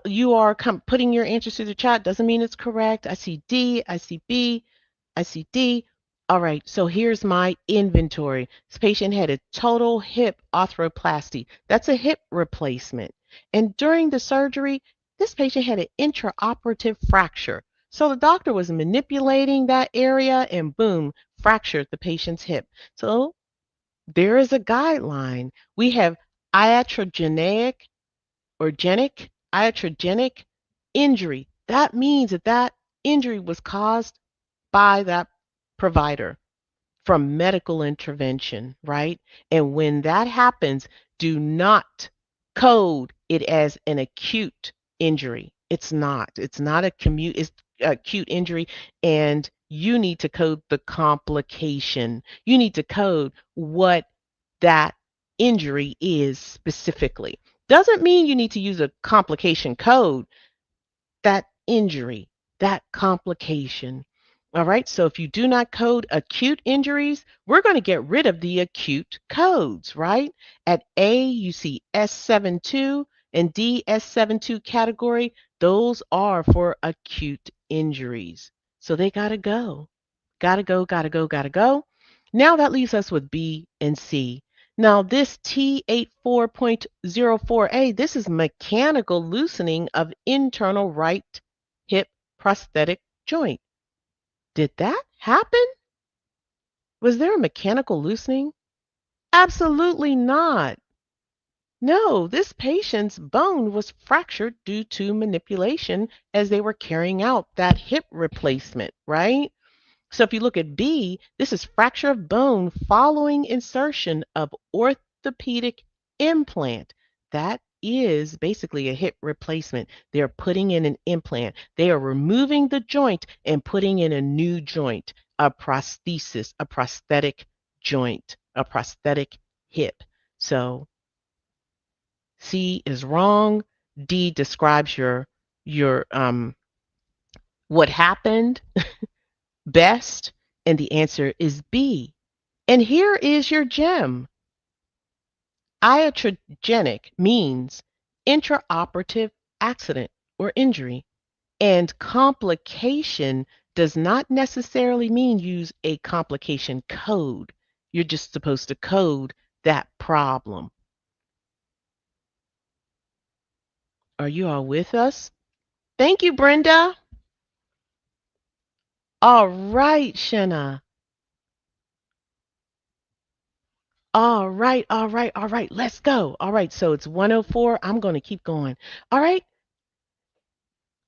You are putting your answers through the chat. Doesn't mean it's correct. I see D. I see B. I see D. All right, so here's my inventory. This patient had a total hip arthroplasty. That's a hip replacement. And during the surgery, this patient had an intraoperative fracture. So the doctor was manipulating that area and boom, fractured the patient's hip. So there is a guideline. We have iatrogenic or genic, iatrogenic injury. That means that that injury was caused by that provider from medical intervention, right? And when that happens, do not code it as an acute injury. It's not. It's not a commute. It's acute injury, and you need to code the complication. You need to code what that injury is specifically. Doesn't mean you need to use a complication code, that injury, that complication. All right, so if you do not code acute injuries, we're going to get rid of the acute codes, right? At A, you see S72 and D, S72 category. Those are for acute injuries. So they got to go. Got to go, got to go, got to go. Now that leaves us with B and C. Now, this T84.04A, this is mechanical loosening of internal right hip prosthetic joint. Did that happen? Was there a mechanical loosening? Absolutely not. No, this patient's bone was fractured due to manipulation as they were carrying out that hip replacement, right? So if you look at B, this is fracture of bone following insertion of orthopedic implant. That is basically a hip replacement. They're putting in an implant. They are removing the joint and putting in a new joint, a prosthesis, a prosthetic joint, a prosthetic hip. So C is wrong. D describes your what happened best, and the answer is B. And here is your gem. Iatrogenic means intraoperative accident or injury, and complication does not necessarily mean use a complication code. You're just supposed to code that problem. Are you all with us? Thank you, Brenda. All right, Shanna. All right, all right, all right. Let's go. All right, so it's 104. I'm going to keep going. All right.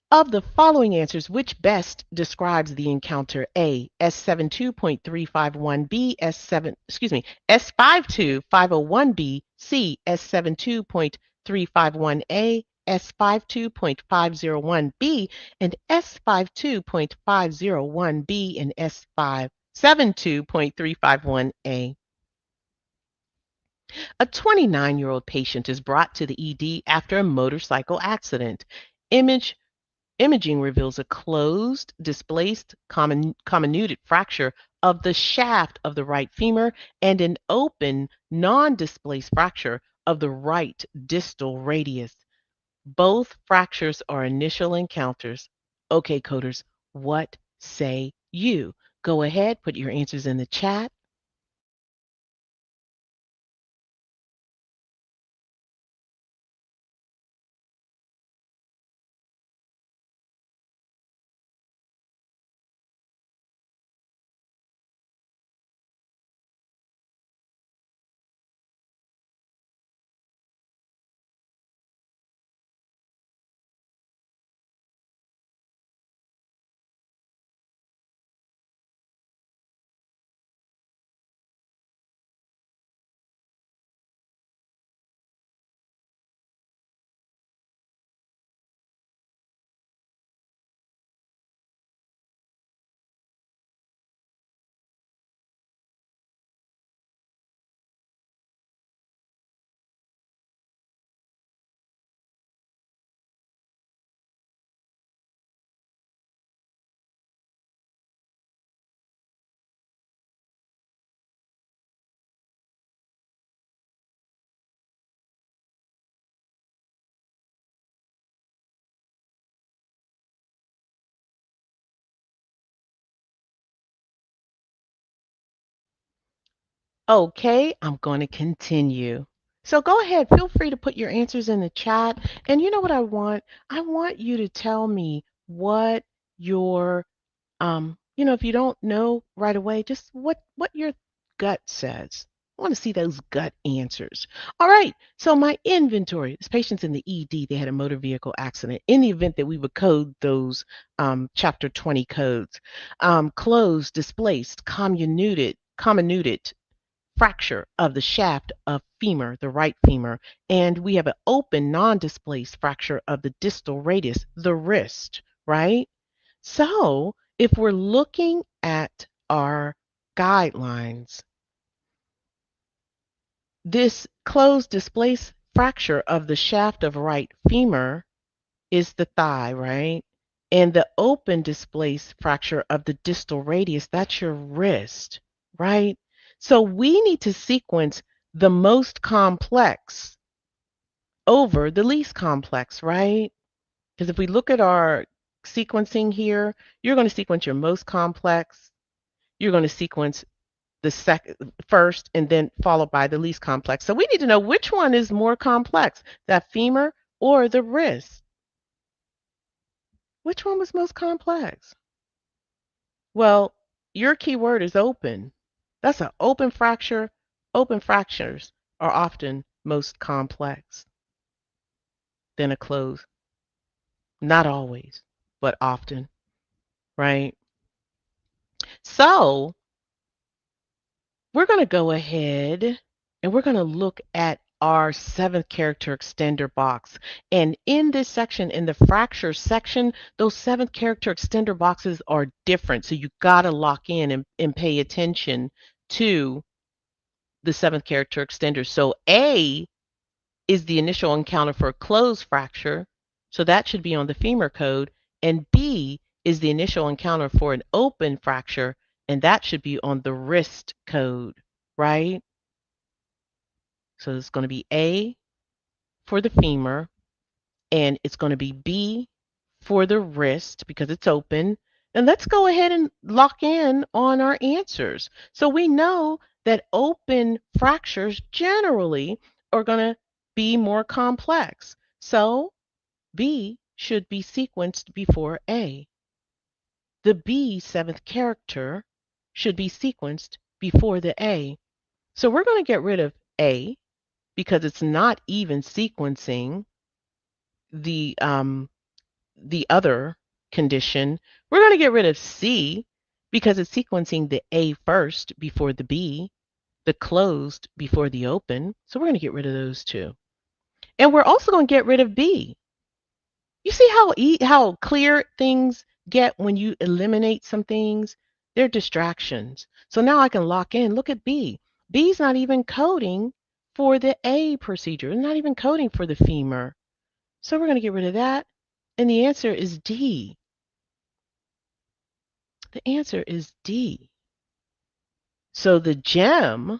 Of the following answers, which best describes the encounter? A, S72.351B, S52501B, C, S72.351A, S52.501B, and S52.501B, and S572.351A. A 29-year-old patient is brought to the ED after a motorcycle accident. Image Imaging reveals a closed, displaced, comminuted fracture of the shaft of the right femur and an open, non-displaced fracture of the right distal radius. Both fractures are initial encounters. Okay, coders, what say you? Go ahead, put your answers in the chat. Okay, I'm going to continue. So go ahead, feel free to put your answers in the chat. And you know what I want? I want you to tell me what your if you don't know right away, just what your gut says. I want to see those gut answers. All right. So my inventory, this patient's in the ED. They had a motor vehicle accident. In the event that we would code those chapter 20 codes, closed, displaced, comminuted, fracture of the shaft of femur, the right femur, and we have an open, non-displaced fracture of the distal radius, the wrist, right? So if we're looking at our guidelines, this closed displaced fracture of the shaft of right femur is the thigh, right? And the open displaced fracture of the distal radius, that's your wrist, right? So we need to sequence the most complex over the least complex, right? Because if we look at our sequencing here, you're going to sequence your most complex, you're going to sequence the first, and then followed by the least complex. So we need to know which one is more complex, that femur or the wrist. Which one was most complex? Well, your key word is open. That's an open fracture. Open fractures are often most complex than a closed. Not always, but often, right? So we're going to go ahead and we're going to look at our seventh character extender box. And in this section, in the fracture section, those seventh character extender boxes are different. So you got to lock in and pay attention to the seventh character extender. So A is the initial encounter for a closed fracture. So that should be on the femur code. And B is the initial encounter for an open fracture. And that should be on the wrist code, right? So it's going to be A for the femur, and it's going to be B for the wrist because it's open. And let's go ahead and lock in on our answers. So we know that open fractures generally are going to be more complex. So B should be sequenced before A. The B seventh character should be sequenced before the A. So we're going to get rid of A because it's not even sequencing the other condition. We're going to get rid of C because it's sequencing the A first before the B, the closed before the open. So we're going to get rid of those two. And we're also going to get rid of B. You see how clear things get when you eliminate some things? They're distractions. So now I can lock in. Look at B. B's not even coding for the A procedure. It's not even coding for the femur. So we're going to get rid of that. And the answer is D. The answer is D. So the gem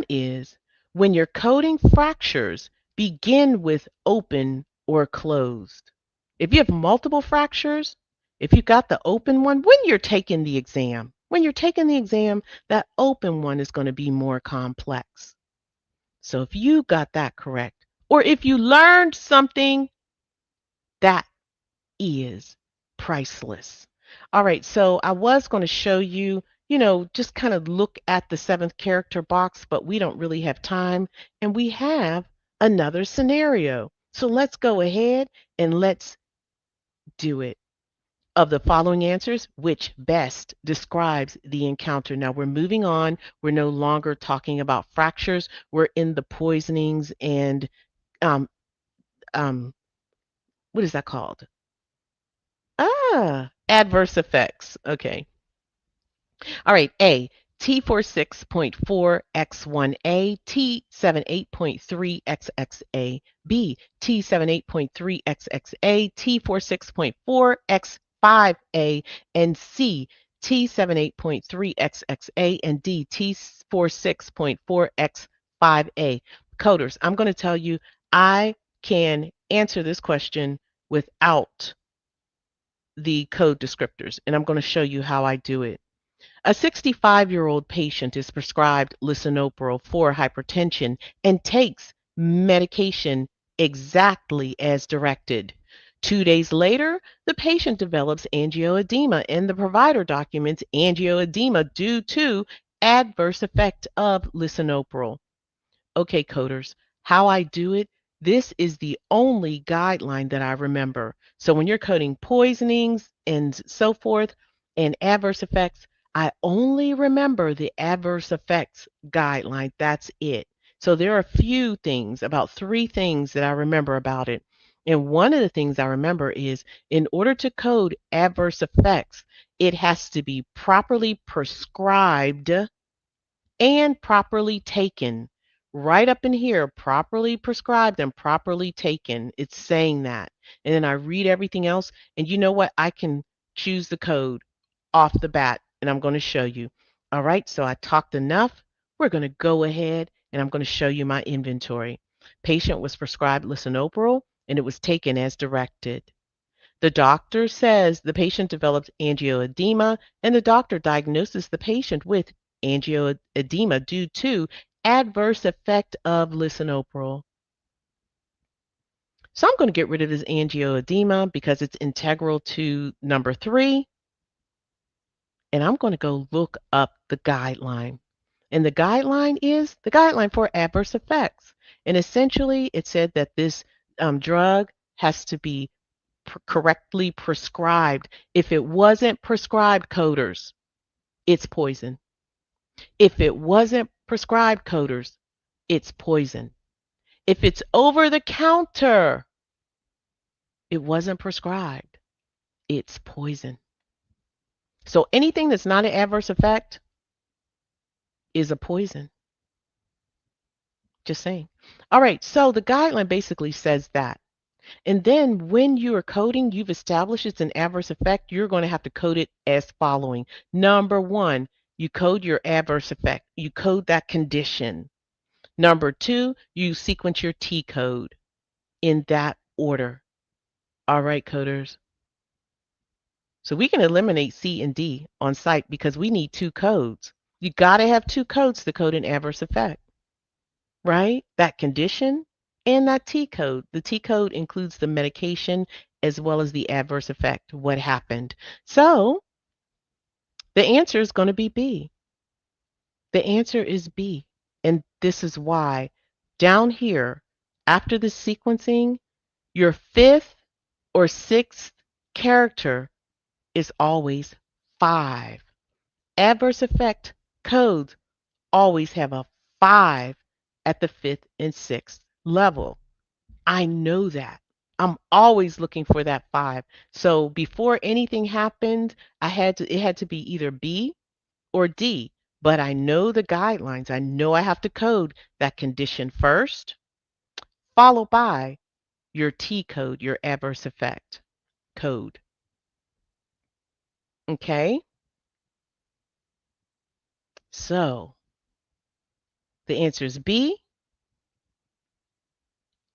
is when you're coding fractures, begin with open or closed. If you have multiple fractures, if you got the open one, when you're taking the exam, that open one is going to be more complex. So if you got that correct, or if you learned something, that is priceless. All right, so I was going to show you, just kind of look at the seventh character box, but we don't really have time, and we have another scenario. So let's go ahead and let's do it. Of the following answers, which best describes the encounter? Now we're moving on. We're no longer talking about fractures. We're in the poisonings and um, um, what is that called? Adverse effects. Okay. All right. A, T46.4X1A, T78.3XX B, T78.3XX T46.4X5A, and C, T78.3XX and D, T46.4X5A. Coders, I'm going to tell you, I can answer this question without the code descriptors, and I'm going to show you how I do it. A 65-year-old patient is prescribed lisinopril for hypertension and takes medication exactly as directed. 2 days later, the patient develops angioedema and the provider documents angioedema due to adverse effect of lisinopril. Okay, coders, how I do it, this is the only guideline that I remember. So when you're coding poisonings and so forth and adverse effects, I only remember the adverse effects guideline. That's it. So there are a few things, about three things that I remember about it. And one of the things I remember is in order to code adverse effects, it has to be properly prescribed and properly taken. Right up in here, properly prescribed and properly taken. It's saying that. And then I read everything else. And you know what? I can choose the code off the bat and I'm going to show you. All right, so I talked enough. We're going to go ahead and I'm going to show you my inventory. Patient was prescribed lisinopril and it was taken as directed. The doctor says the patient develops angioedema, and the doctor diagnoses the patient with angioedema due to adverse effect of lisinopril. So I'm going to get rid of this angioedema because it's integral to number 3, and I'm going to go look up the guideline. And the guideline is the guideline for adverse effects. And essentially, it said that this drug has to be correctly prescribed. If it wasn't prescribed, coders, it's poison. If it wasn't prescribed, coders, it's poison. If it's over the counter, it wasn't prescribed, it's poison. So anything that's not an adverse effect is a poison. Just saying. All right, so the guideline basically says that. And then when you are coding, you've established it's an adverse effect, you're going to have to code it as following. Number 1, you code your adverse effect. You code that condition. Number 2, you sequence your T code in that order. All right, coders. So we can eliminate C and D on site because we need 2 codes. You got to have 2 codes to code an adverse effect, right? That condition and that T code. The T code includes the medication as well as the adverse effect, what happened. So the answer is going to be B. The answer is B. And this is why down here, after the sequencing, your 5th or 6th character is always 5. Adverse effect codes always have a 5 at the 5th and 6th level. I know that. I'm always looking for that 5. So before anything happened, it had to be either B or D. But I know the guidelines. I know I have to code that condition first, followed by your T code, your adverse effect code. Okay? So the answer is B.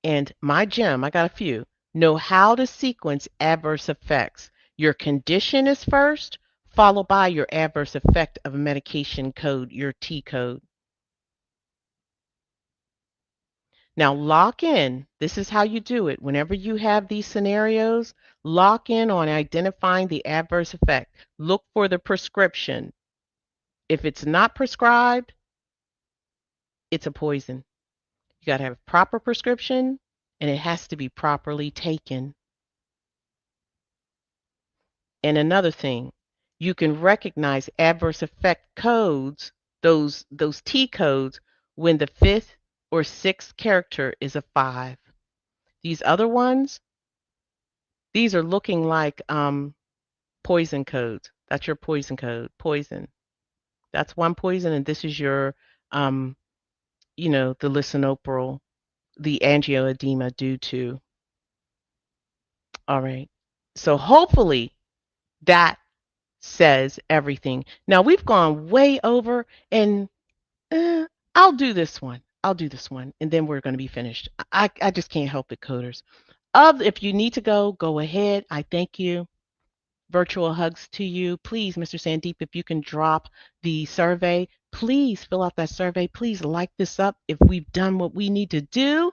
And my gem, I got a few, know how to sequence adverse effects. Your condition is first, followed by your adverse effect of medication code, your T code. Now lock in. This is how you do it. Whenever you have these scenarios, lock in on identifying the adverse effect. Look for the prescription. If it's not prescribed, it's a poison. You got to have a proper prescription and it has to be properly taken. And another thing, you can recognize adverse effect codes, those T codes, when the 5th or 6th character is a 5. These other ones, these are looking like poison codes. That's your poison code, poison. That's one poison, and this is your, the lisinopril, the angioedema due to. All right. So hopefully that says everything. Now we've gone way over, and I'll do this one. I'll do this one, and then we're going to be finished. I just can't help it, coders. If you need to go, go ahead. I thank you. virtual hugs to you. Please, Mr. Sandeep, if you can drop the survey, please fill out that survey. Please like this up if we've done what we need to do.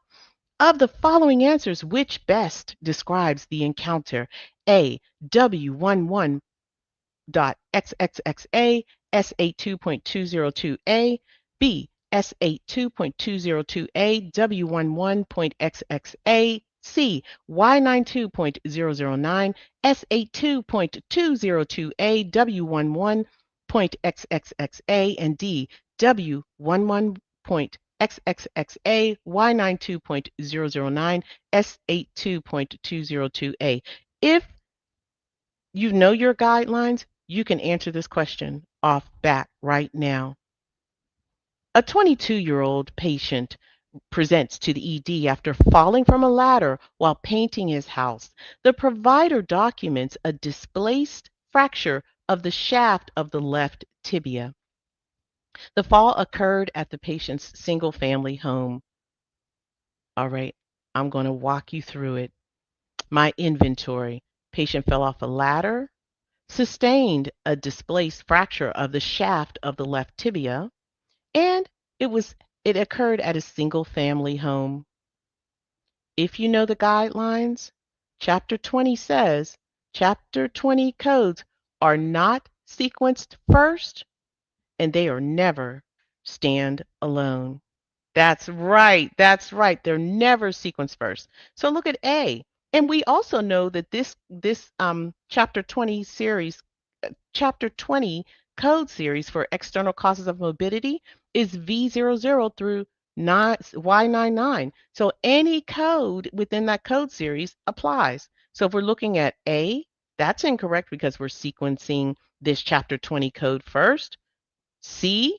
Of the following answers, which best describes the encounter? A. W11 .xxxa S82.202A, B, S82.202A, W11.xxa, C, Y92.009, S82.202A, W11.xxxa, and D, W11.xxxa, Y92.009, S82.202A. If you know your guidelines, you can answer this question off bat right now. A 22-year-old patient presents to the ED after falling from a ladder while painting his house. The provider documents a displaced fracture of the shaft of the left tibia. The fall occurred at the patient's single-family home. All right, I'm going to walk you through it. My inventory. Patient fell off a ladder, sustained a displaced fracture of the shaft of the left tibia, and it occurred at a single family home. If you know the guidelines, Chapter 20 says Chapter 20 codes are not sequenced first and they are never stand alone. That's right. That's right. They're never sequenced first. So look at A. And we also know that this Chapter 20 series Chapter 20 code series for external causes of morbidity is V00 through Y99. So any code within that code series applies. So if we're looking at A, that's incorrect because we're sequencing this Chapter 20 code first. C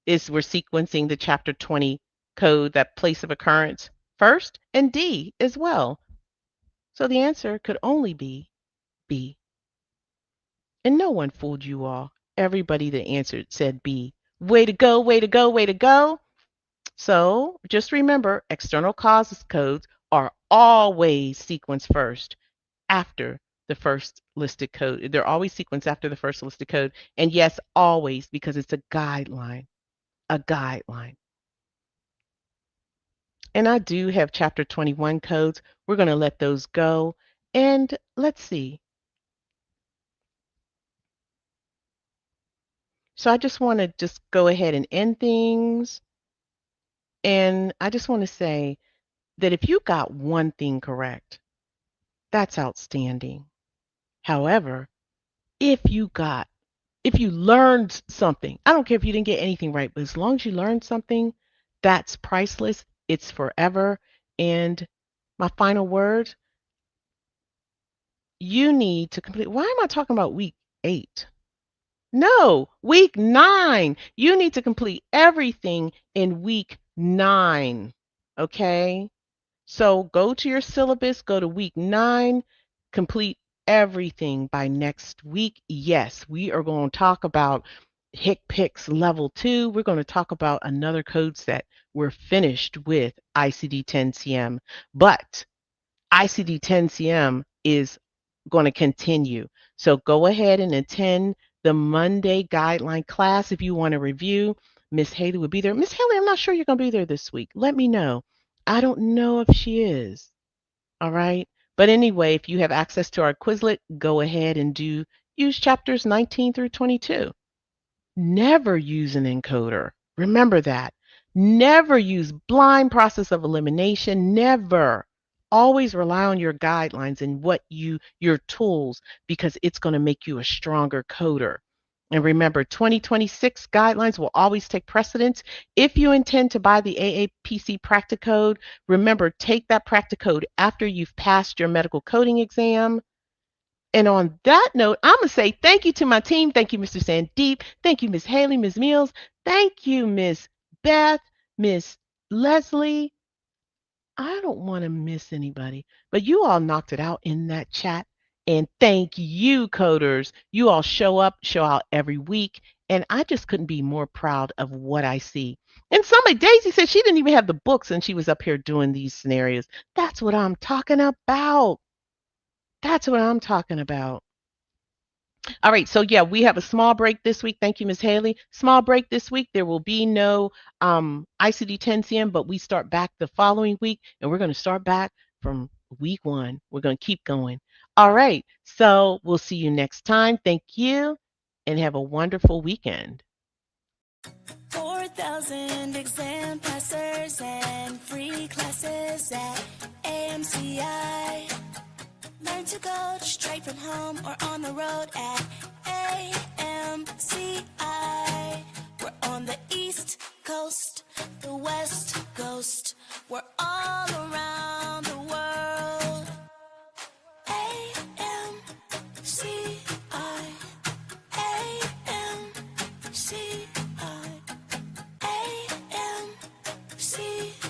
is we're sequencing the Chapter 20 code, that place of occurrence, first, and D as well. So the answer could only be B. And no one fooled you all. Everybody that answered said B. Way to go, way to go, way to go. So just remember, external causes codes are always sequenced first after the first listed code. They're always sequenced after the first listed code. And yes, always, because it's a guideline, a guideline. And I do have Chapter 21 codes. We're going to let those go. And let's see. So I just want to just go ahead and end things. And I just want to say that if you got one thing correct, that's outstanding. However, if you learned something, I don't care if you didn't get anything right, but as long as you learned something, that's priceless. It's forever. And my final word, you need to complete. Why am I talking about week 8? No, week 9. You need to complete everything in week 9. Okay? So go to your syllabus, go to week 9, complete everything by next week. Yes, we are going to talk about HICPICS level 2. We're going to talk about another code set. We're finished with ICD 10CM, but ICD 10CM is going to continue. So go ahead and attend the Monday guideline class if you want to review. Miss Haley will be there. Miss Haley, I'm not sure you're going to be there this week. Let me know. I don't know if she is. All right. But anyway, if you have access to our Quizlet, go ahead and use chapters 19 through 22. Never use an encoder. Remember that. Never use blind process of elimination. Never. Always rely on your guidelines and your tools, because it's going to make you a stronger coder. And remember, 2026 guidelines will always take precedence. If you intend to buy the AAPC Practicode, remember, take that Practicode after you've passed your medical coding exam. And on that note, I'm going to say thank you to my team. Thank you, Mr. Sandeep. Thank you, Miss Haley, Ms. Mills. Thank you, Miss Beth, Miss Leslie. I don't want to miss anybody, but you all knocked it out in that chat. And thank you, coders. You all show out every week. And I just couldn't be more proud of what I see. And somebody, Daisy, said she didn't even have the books and she was up here doing these scenarios. That's what I'm talking about. That's what I'm talking about. All right, so yeah, we have a small break this week. Thank you, Ms. Haley. Small break this week. There will be no ICD 10 but we start back the following week, and we're going to start back from week 1. We're going to keep going. All right, so we'll see you next time. Thank you, and have a wonderful weekend. 4,000 exam passers and free classes at AMCI. Learn to code straight from home or on the road at AMCI. We're on the East Coast, the West Coast. We're all around the world. AMCI. AMCI. AMCI.